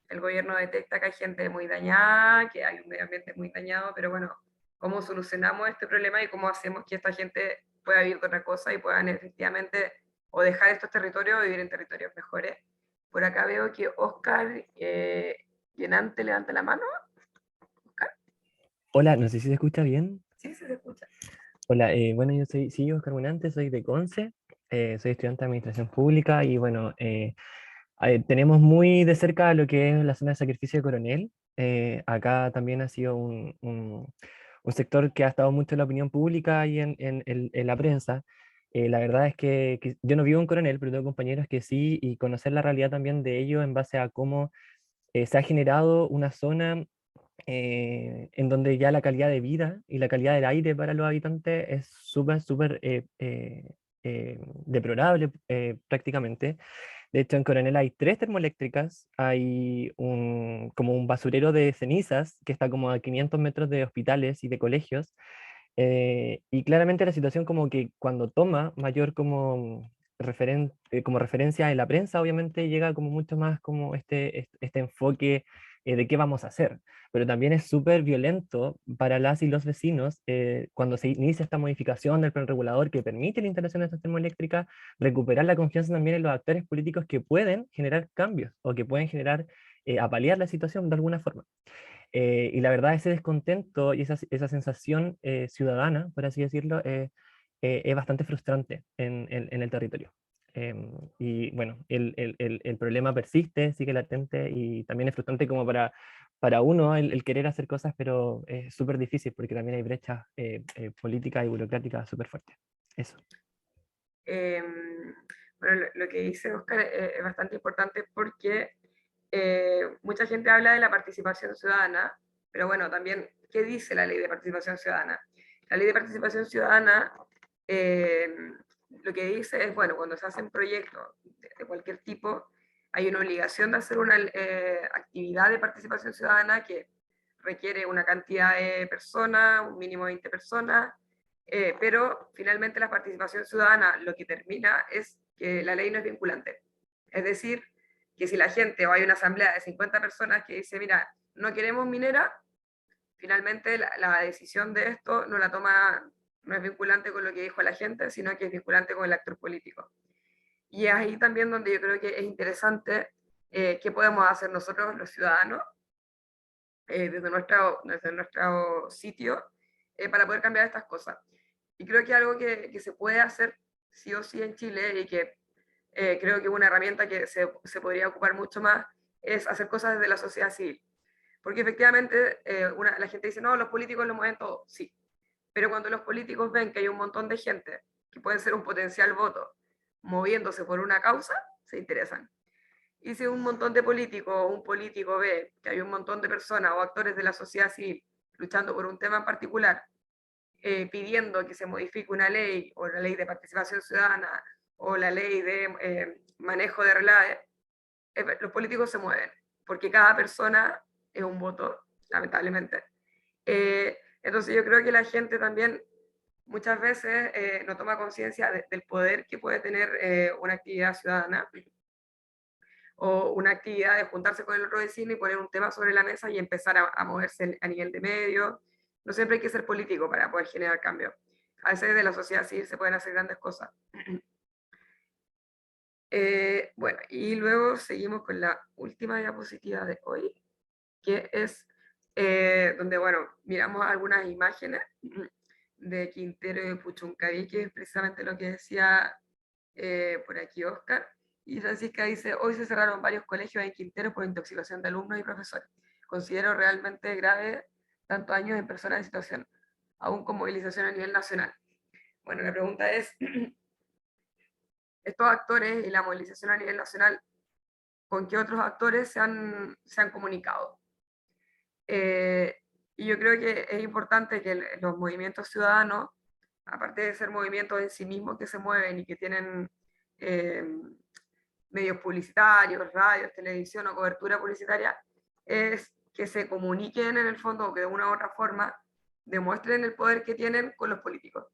el gobierno detecta que hay gente muy dañada, que hay un medio ambiente muy dañado, pero bueno, ¿cómo solucionamos este problema y cómo hacemos que esta gente pueda vivir de otra cosa y puedan efectivamente o dejar estos territorios o vivir en territorios mejores? Por acá veo que Oscar Llenante levanta la mano. Oscar, Hola, no sé si se escucha bien. sí, sí se escucha. Hola, bueno, yo soy Oscar Bonante, soy de Conce, soy estudiante de Administración Pública y bueno, tenemos muy de cerca lo que es la zona de sacrificio de Coronel. Acá también ha sido un sector que ha estado mucho en la opinión pública y en la prensa. La verdad es que yo no vivo en Coronel, pero tengo compañeros que sí, y conocer la realidad también de ellos en base a cómo se ha generado una zona en donde ya la calidad de vida y la calidad del aire para los habitantes es súper deplorable prácticamente. De hecho, en Coronel hay 3 termoeléctricas, hay como un basurero de cenizas que está como a 500 metros de hospitales y de colegios, y claramente la situación como que cuando toma mayor como referencia en la prensa, obviamente llega como mucho más como este enfoque de qué vamos a hacer, pero también es súper violento para las y los vecinos cuando se inicia esta modificación del plan regulador que permite la instalación de estas termoeléctricas, recuperar la confianza también en los actores políticos que pueden generar cambios o que pueden generar, apalear la situación de alguna forma. Y la verdad, ese descontento y esa sensación ciudadana, por así decirlo, es bastante frustrante en el territorio. Y bueno, el problema persiste, sigue latente y también es frustrante como para uno el querer hacer cosas, pero es súper difícil porque también hay brechas políticas y burocráticas súper fuertes. Eso. Bueno, lo que dice Oscar es bastante importante porque mucha gente habla de la participación ciudadana, pero bueno, también, ¿qué dice la ley de participación ciudadana? La ley de participación ciudadana lo que dice es, bueno, cuando se hacen proyectos de cualquier tipo, hay una obligación de hacer una actividad de participación ciudadana que requiere una cantidad de personas, un mínimo de 20 personas, pero finalmente la participación ciudadana lo que termina es que la ley no es vinculante. Es decir, que si la gente o hay una asamblea de 50 personas que dice, mira, no queremos minera, finalmente la decisión de esto no la toma, no es vinculante con lo que dijo la gente, sino que es vinculante con el actor político. Y es ahí también donde yo creo que es interesante qué podemos hacer nosotros los ciudadanos desde nuestro sitio para poder cambiar estas cosas. Y creo que algo que se puede hacer sí o sí en Chile y que creo que una herramienta que se podría ocupar mucho más es hacer cosas desde la sociedad civil. Porque efectivamente la gente dice, no, los políticos lo mueven todo, sí. Pero cuando los políticos ven que hay un montón de gente que puede ser un potencial voto moviéndose por una causa, se interesan. Y si un montón de políticos o un político ve que hay un montón de personas o actores de la sociedad civil luchando por un tema en particular, pidiendo que se modifique una ley o la ley de participación ciudadana o la ley de manejo de relaves, los políticos se mueven, porque cada persona es un voto, lamentablemente. Entonces yo creo que la gente también muchas veces no toma conciencia del poder que puede tener una actividad ciudadana o una actividad de juntarse con el otro vecino y poner un tema sobre la mesa y empezar a moverse a nivel de medios. No siempre hay que ser político para poder generar cambio. A veces de la sociedad civil se pueden hacer grandes cosas. Bueno, y luego seguimos con la última diapositiva de hoy, que es donde, bueno, miramos algunas imágenes de Quintero y Puchuncaví, que es precisamente lo que decía por aquí Oscar. Y Francisca dice, hoy se cerraron varios colegios en Quintero por intoxicación de alumnos y profesores. Considero realmente grave tantos años en personas en situación, aún con movilización a nivel nacional. Bueno, la pregunta es, estos actores y la movilización a nivel nacional, ¿con qué otros actores se han comunicado? Y yo creo que es importante que los movimientos ciudadanos, aparte de ser movimientos en sí mismos que se mueven y que tienen medios publicitarios, radios, televisión o cobertura publicitaria, es que se comuniquen en el fondo o que de una u otra forma demuestren el poder que tienen con los políticos.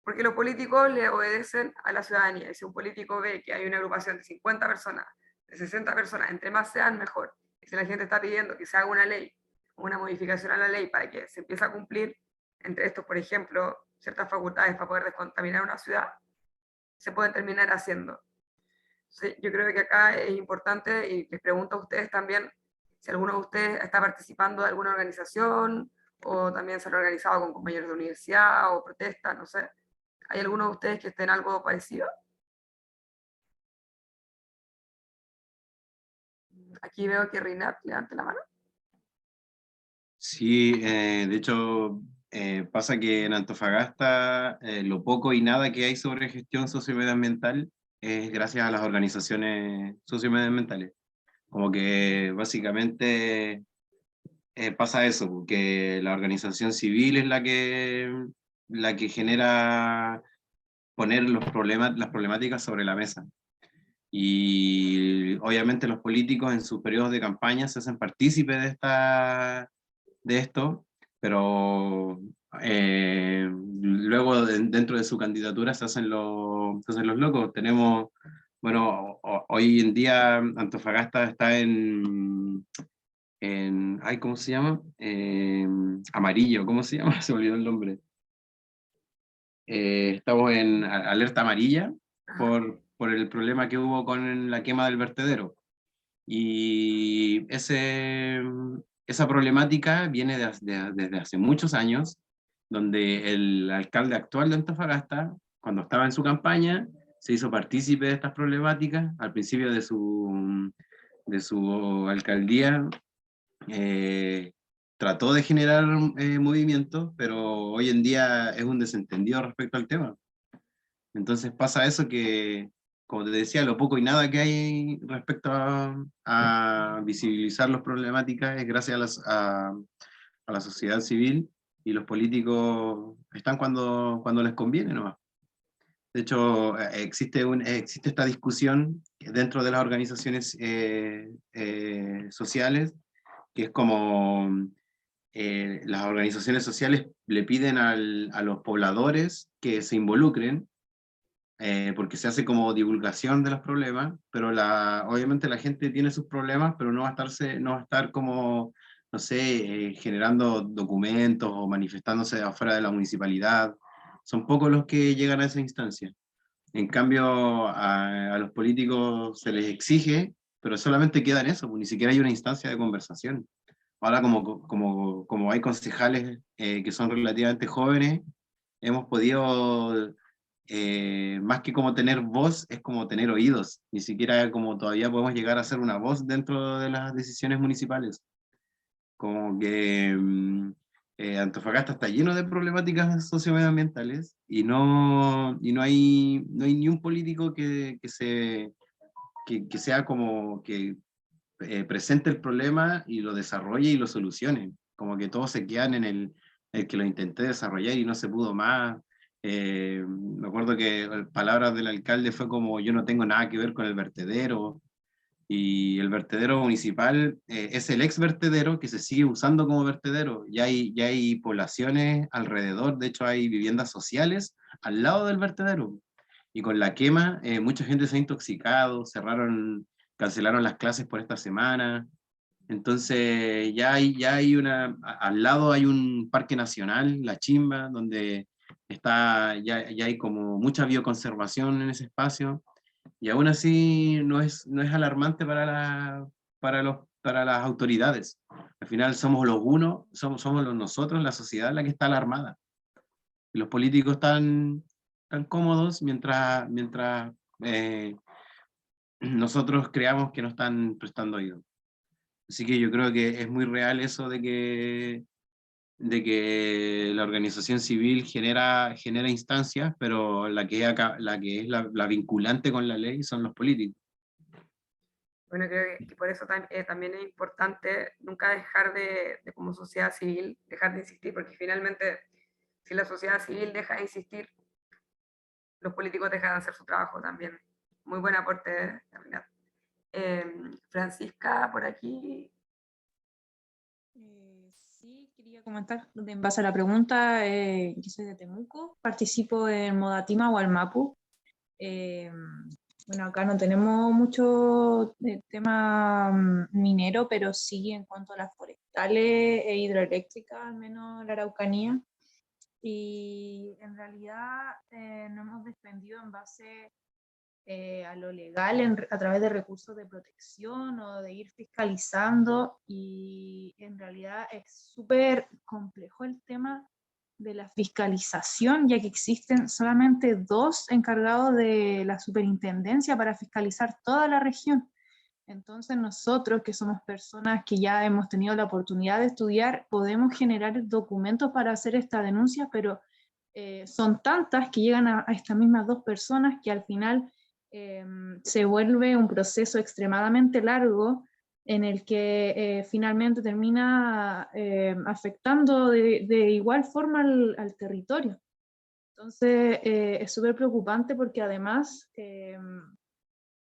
Porque los políticos le obedecen a la ciudadanía. Y si un político ve que hay una agrupación de 50 personas, de 60 personas, entre más sean, mejor. Y si la gente está pidiendo que se haga una ley, una modificación a la ley para que se empiece a cumplir, entre estos, por ejemplo, ciertas facultades para poder descontaminar una ciudad, se pueden terminar haciendo. Sí, yo creo que acá es importante, y les pregunto a ustedes también, si alguno de ustedes está participando de alguna organización, o también se han organizado con compañeros de universidad, o protestas, no sé. ¿Hay alguno de ustedes que esté en algo parecido? Aquí veo que Rinat levanta la mano. Sí, de hecho, pasa que en Antofagasta lo poco y nada que hay sobre gestión sociomedioambiental es gracias a las organizaciones sociomedioambientales. Como que básicamente pasa eso, porque la organización civil es la que genera poner las problemáticas sobre la mesa. Y obviamente los políticos en sus periodos de campaña se hacen partícipes de esto, pero luego dentro de su candidatura se hacen los locos. Tenemos, bueno, hoy en día Antofagasta está ay, ¿cómo se llama? Amarillo, ¿cómo se llama? Se me olvidó el nombre. Estamos en alerta amarilla por el problema que hubo con la quema del vertedero. Y esa problemática viene desde hace muchos años, donde el alcalde actual de Antofagasta, cuando estaba en su campaña, se hizo partícipe de estas problemáticas. Al principio de su alcaldía, trató de generar movimientos, pero hoy en día es un desentendido respecto al tema. Entonces pasa eso que, como te decía, lo poco y nada que hay respecto a visibilizar las problemáticas es gracias a la sociedad civil, y los políticos están cuando les conviene nomás. De hecho, existe esta discusión dentro de las organizaciones sociales, que es como las organizaciones sociales le piden a los pobladores que se involucren, porque se hace como divulgación de los problemas, pero obviamente la gente tiene sus problemas, pero no va a estar como, no sé, generando documentos o manifestándose afuera de la municipalidad. Son pocos los que llegan a esa instancia. En cambio, a los políticos se les exige, pero solamente queda en eso, pues, ni siquiera hay una instancia de conversación. Ahora, como hay concejales que son relativamente jóvenes, hemos podido, más que como tener voz, es como tener oídos. Ni siquiera como todavía podemos llegar a ser una voz dentro de las decisiones municipales. Como que Antofagasta está lleno de problemáticas socioambientales y no hay ni un político que sea como que presente el problema y lo desarrolle y lo solucione. Como que todos se quedan en el que lo intenté desarrollar y no se pudo más. Me acuerdo que palabras del alcalde fue como: yo no tengo nada que ver con el vertedero, y el vertedero municipal es el ex vertedero que se sigue usando como vertedero. Ya hay poblaciones alrededor, de hecho hay viviendas sociales al lado del vertedero. Y con la quema, mucha gente se ha intoxicado, cancelaron las clases por esta semana. Entonces al lado hay un parque nacional, La Chimba, donde ya hay como mucha bioconservación en ese espacio. Y aún así no es alarmante para las autoridades. Al final somos nosotros, la sociedad, la que está alarmada. Y los políticos están cómodos mientras nosotros creamos que no están prestando oído. Así que yo creo que es muy real eso de que la organización civil genera instancias, pero la que es la vinculante con la ley son los políticos. Bueno, creo que por eso también es importante nunca dejar de como sociedad civil, dejar de insistir, porque finalmente si la sociedad civil deja de insistir, los políticos dejan de hacer su trabajo también. Muy buen aporte, Camila. Francisca, por aquí. Sí, quería comentar en base a la pregunta. Yo soy de Temuco, participo en Modatima o Almapu. Bueno, acá no tenemos mucho tema minero, pero sí en cuanto a las forestales e hidroeléctricas, al menos la Araucanía. Y en realidad no hemos defendido en base a lo legal a través de recursos de protección o de ir fiscalizando, y en realidad es súper complejo el tema de la fiscalización, ya que existen solamente 2 encargados de la superintendencia para fiscalizar toda la región. Entonces nosotros, que somos personas que ya hemos tenido la oportunidad de estudiar, podemos generar documentos para hacer esta denuncia, pero son tantas que llegan a estas mismas 2 personas que al final se vuelve un proceso extremadamente largo en el que finalmente termina afectando de igual forma al territorio. Entonces es súper preocupante porque además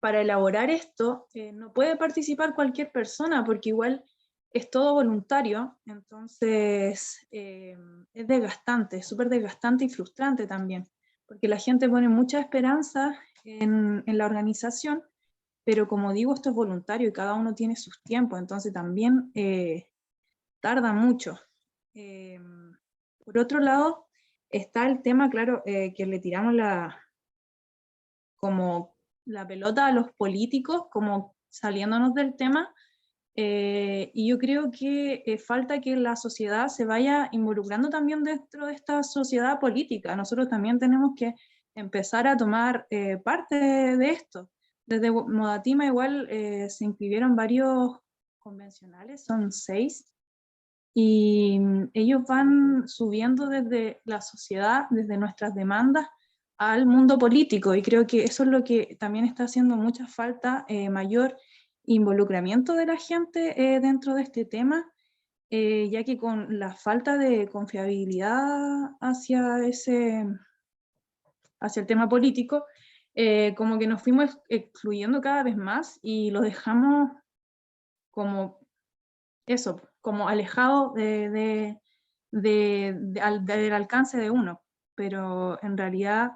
para elaborar esto no puede participar cualquier persona porque igual es todo voluntario, entonces es desgastante, es súper desgastante y frustrante también, porque la gente pone mucha esperanza en la organización, pero como digo, esto es voluntario y cada uno tiene sus tiempos, entonces también tarda mucho. Por otro lado, está el tema, claro, que le tiramos como la pelota a los políticos, como saliéndonos del tema, y yo creo que falta que la sociedad se vaya involucrando también dentro de esta sociedad política. Nosotros también tenemos que empezar a tomar parte de esto. Desde Modatima igual se inscribieron varios convencionales, son 6, y ellos van subiendo desde la sociedad, desde nuestras demandas, al mundo político, y creo que eso es lo que también está haciendo mucha falta, mayor involucramiento de la gente dentro de este tema, ya que con la falta de confiabilidad hacia el tema político, como que nos fuimos excluyendo cada vez más y lo dejamos como eso, como alejado del alcance de uno, pero en realidad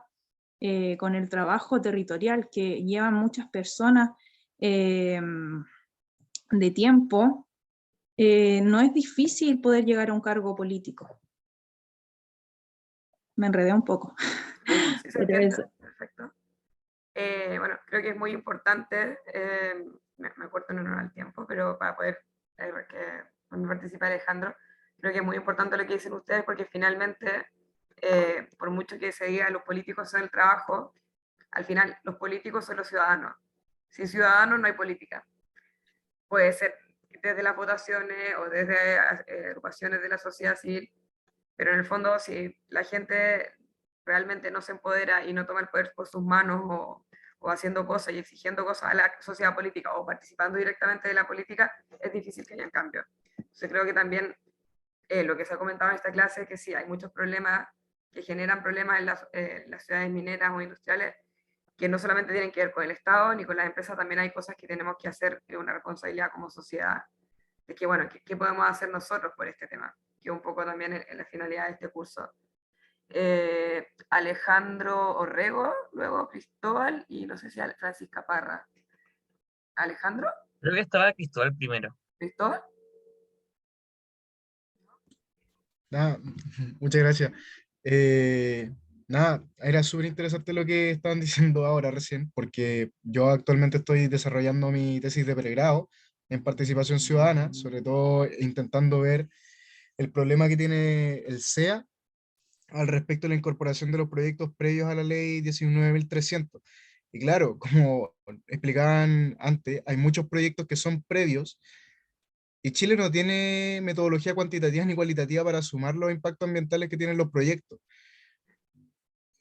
con el trabajo territorial que llevan muchas personas de tiempo, no es difícil poder llegar a un cargo político. Me enredé un poco. No, sí se Pero entiende, eso. perfecto. Bueno, creo que es muy importante, me acuerdo en honor al tiempo, pero para poder cuando participa Alejandro, creo que es muy importante lo que dicen ustedes, porque finalmente, por mucho que se diga los políticos son el trabajo, al final los políticos son los ciudadanos. Sin ciudadanos no hay política. Puede ser desde las votaciones o desde agrupaciones de la sociedad civil, pero en el fondo si la gente realmente no se empodera y no toma el poder por sus manos o haciendo cosas y exigiendo cosas a la sociedad política o participando directamente de la política, es difícil que haya cambio. Entonces creo que también lo que se ha comentado en esta clase es que sí, hay muchos problemas que generan problemas en las ciudades mineras o industriales, que no solamente tienen que ver con el Estado ni con las empresas, también hay cosas que tenemos que hacer, que es una responsabilidad como sociedad, de que, bueno, ¿qué podemos hacer nosotros por este tema? Que un poco también en la finalidad de este curso. Alejandro Orrego, luego Cristóbal y no sé si Francisca Parra. Alejandro, Creo que estaba Cristóbal primero. Cristóbal. Nada, muchas gracias. Nada, era súper interesante lo que estaban diciendo ahora recién, porque yo actualmente estoy desarrollando mi tesis de pregrado en participación ciudadana, sobre todo intentando ver el problema que tiene el CEA al respecto de la incorporación de los proyectos previos a la ley 19.300. Y claro, como explicaban antes, hay muchos proyectos que son previos y Chile no tiene metodología cuantitativa ni cualitativa para sumar los impactos ambientales que tienen los proyectos.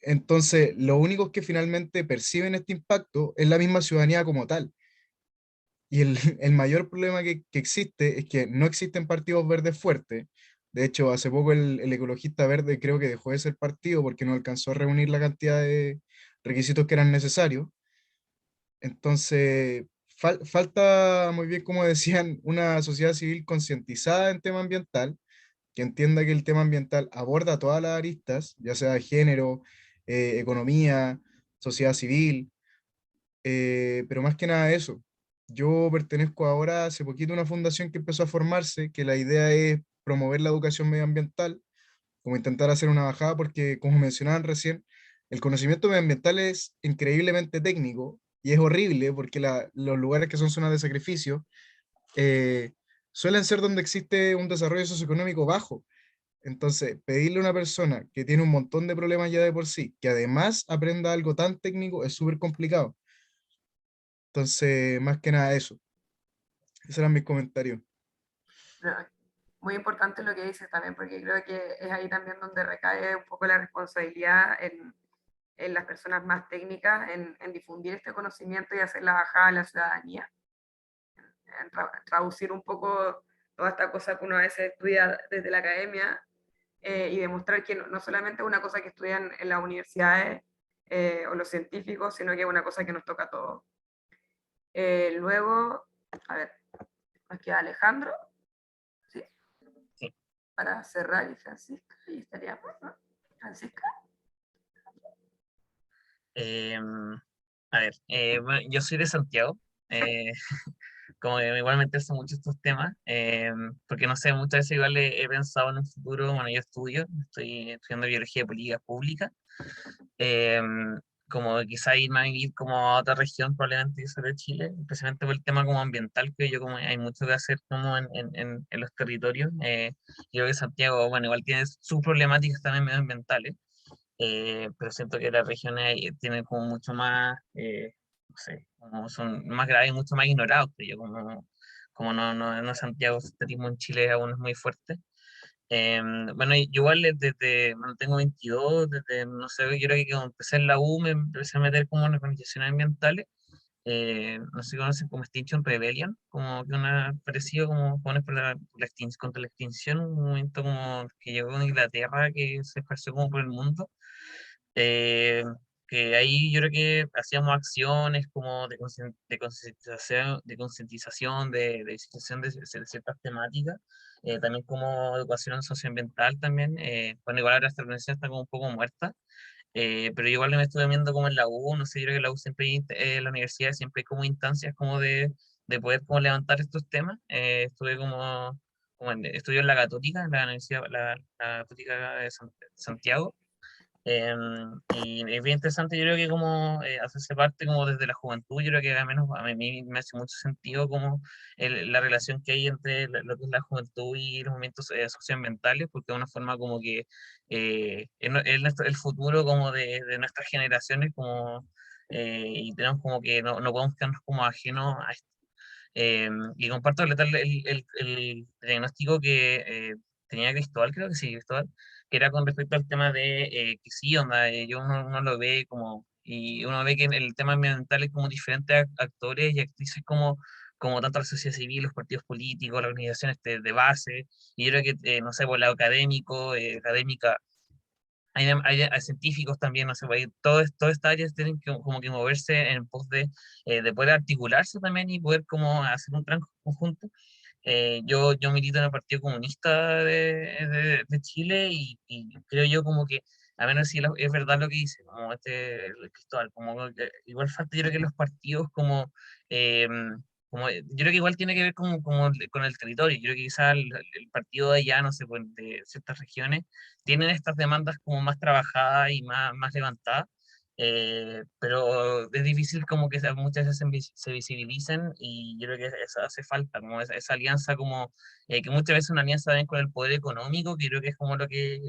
Entonces, los únicos que finalmente perciben este impacto es la misma ciudadanía como tal. Y el mayor problema que existe es que no existen partidos verdes fuertes. De hecho, hace poco el ecologista verde creo que dejó de ser partido porque no alcanzó a reunir la cantidad de requisitos que eran necesarios. Entonces, falta, muy bien como decían, una sociedad civil concientizada en tema ambiental, que entienda que el tema ambiental aborda todas las aristas, ya sea género, economía, sociedad civil, pero más que nada eso. Yo pertenezco ahora hace poquito a una fundación que empezó a formarse, que la idea es promover la educación medioambiental, como intentar hacer una bajada, porque como mencionaban recién, el conocimiento medioambiental es increíblemente técnico y es horrible porque los lugares que son zonas de sacrificio eh, suelen ser donde existe un desarrollo socioeconómico bajo. Entonces, pedirle a una persona que tiene un montón de problemas ya de por sí, que además aprenda algo tan técnico, es súper complicado. Entonces, más que nada eso. Ese era mi comentario. Muy importante lo que dices también, porque creo que es ahí también donde recae un poco la responsabilidad en las personas más técnicas, en difundir este conocimiento y hacer la bajada a la ciudadanía, en traducir un poco toda esta cosa que uno a veces estudia desde la academia y demostrar que no solamente es una cosa que estudian en las universidades o los científicos, sino que es una cosa que nos toca a todos. Luego, a ver, nos queda Alejandro. ¿Sí? Sí. Para cerrar, y Francisca, y estaríamos, ¿no? Francisca. A ver, bueno, yo soy de Santiago, como que igual me interesan mucho estos temas, porque no sé, muchas veces igual he pensado en un futuro, bueno, yo estoy estudiando biología de políticas públicas, como quizá irme a vivir como a otra región, probablemente yo de Chile, especialmente por el tema como ambiental, que yo como hay mucho que hacer como en los territorios, yo creo que Santiago, bueno, igual tiene sus problemáticas también medioambientales, pero siento que las regiones tienen como mucho más, no sé, como son más graves y mucho más ignorados, que yo como no Santiago, el turismo en Chile aún es muy fuerte. Bueno, yo igual desde, bueno, tengo 22, desde, no sé, yo creo que cuando empecé en la U me empecé a meter como en organizaciones ambientales, no sé si conocen como Extinction Rebellion, como que una parecido como jóvenes contra la extinción, un movimiento como que llegó a Inglaterra, que se esparció como por el mundo, eh, que ahí yo creo que hacíamos acciones como de concientización, de visibilización de ciertas temáticas, también como educación socioambiental también, bueno, igual ahora esta organización está como un poco muerta, pero igual me estuve viendo como en la U, no sé, yo creo que en la U siempre hay, en la universidad siempre hay como instancias como de poder como levantar estos temas. Estuve como estudio en la Católica, en la Universidad, la Católica de Santiago, y es bien interesante, yo creo que como hacerse parte como desde la juventud, yo creo que al menos a mí me hace mucho sentido como la relación que hay entre lo que es la juventud y los movimientos socioambientales, porque de una forma como que el futuro como de nuestras generaciones, como, y tenemos como que no podemos quedarnos como ajenos a esto. Y comparto el diagnóstico que tenía Cristóbal, creo que sí, Cristóbal, que era con respecto al tema de que sí, onda, uno lo ve como, y uno ve que en el tema ambiental hay como diferentes actores y actrices como tanto la sociedad civil, los partidos políticos, las organizaciones de base, y yo creo que, no sé, por el lado académico, académica, hay científicos también, no sé, pues, todas estas áreas tienen que, como que moverse en pos de poder articularse también y poder como hacer un trabajo conjunto. Yo milito en el Partido Comunista de Chile y creo yo como que, a menos si es verdad lo que dice, como el Cristóbal, como que igual falta yo creo que los partidos yo creo que igual tiene que ver con el territorio, yo creo que quizás el partido de allá, no sé, pues, de ciertas regiones, tienen estas demandas como más trabajadas y más levantadas, pero es difícil como que muchas veces se visibilicen y yo creo que eso hace falta, como esa alianza como, que muchas veces una alianza también con el poder económico, que creo que es como lo que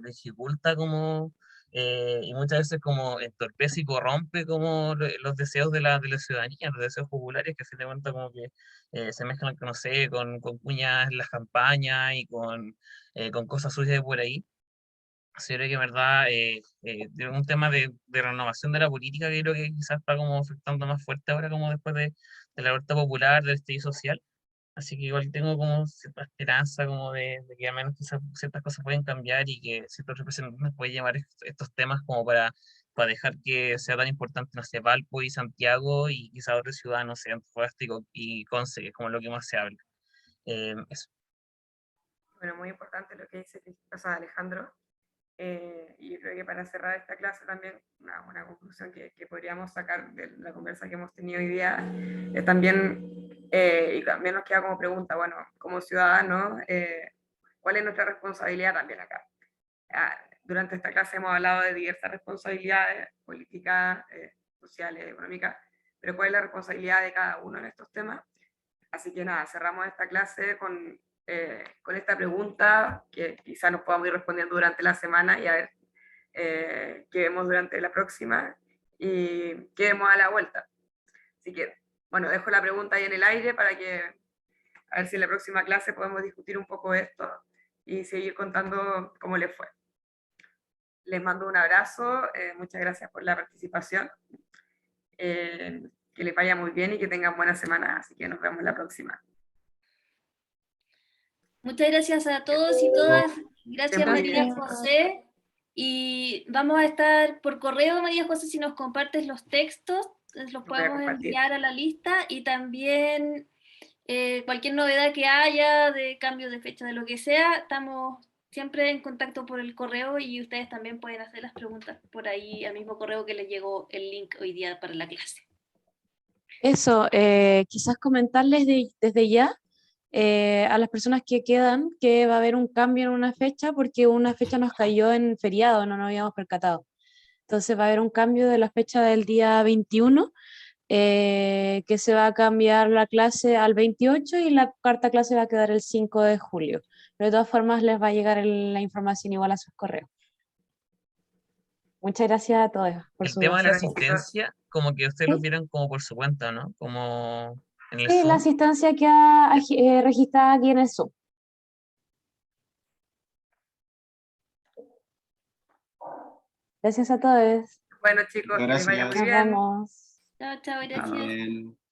dificulta como, y muchas veces como entorpece y corrompe como los deseos de la ciudadanía, los deseos populares, que a fin de cuentas como que se mezclan, no sé, con cuñas en las campañas y con cosas sucias de por ahí. Sí, creo que en verdad de un tema de renovación de la política que creo que quizás está como afectando más fuerte ahora como después de la vuelta popular, del estallido social. Así que igual tengo como cierta esperanza como de que al menos quizás ciertas cosas pueden cambiar y que ciertos representantes pueden llevar estos temas como para dejar que sea tan importante, no sé, Valpo y Santiago y quizás otras ciudades, no sé, Antofagasta y Conce, que es como lo que más se habla. Eso. Bueno, muy importante lo que dice Alejandro. Y creo que para cerrar esta clase también, una conclusión que podríamos sacar de la conversa que hemos tenido hoy día, es también, y también nos queda como pregunta, bueno, como ciudadanos, ¿cuál es nuestra responsabilidad también acá? Durante esta clase hemos hablado de diversas responsabilidades políticas, sociales, económicas, pero ¿cuál es la responsabilidad de cada uno en estos temas? Así que nada, cerramos esta clase con esta pregunta que quizá nos podamos ir respondiendo durante la semana y a ver qué vemos durante la próxima y qué vemos a la vuelta. Así que, bueno, dejo la pregunta ahí en el aire para que a ver si en la próxima clase podemos discutir un poco esto y seguir contando cómo les fue. Les mando un abrazo, muchas gracias por la participación, que les vaya muy bien y que tengan buena semana, así que nos vemos la próxima. Muchas gracias a todos y todas. Gracias, María bien. José. Y vamos a estar por correo, María José, si nos compartes los textos, los podemos enviar a la lista y también cualquier novedad que haya de cambio de fecha, de lo que sea, estamos siempre en contacto por el correo y ustedes también pueden hacer las preguntas por ahí al mismo correo que les llegó el link hoy día para la clase. Eso, quizás comentarles desde ya a las personas que quedan que va a haber un cambio en una fecha porque una fecha nos cayó en feriado, no nos habíamos percatado. Entonces va a haber un cambio de la fecha del día 21, que se va a cambiar la clase al 28 y la cuarta clase va a quedar el 5 de julio. Pero de todas formas les va a llegar la información igual a sus correos. Muchas gracias a todos por su tema de la atención. asistencia, como que ustedes lo vieron como por su cuenta, ¿no? Como en el Sí, Zoom. la asistencia queda registrada aquí en el Zoom. Gracias a todos. Bueno, chicos, que les vaya muy bien. Chao, chao, gracias.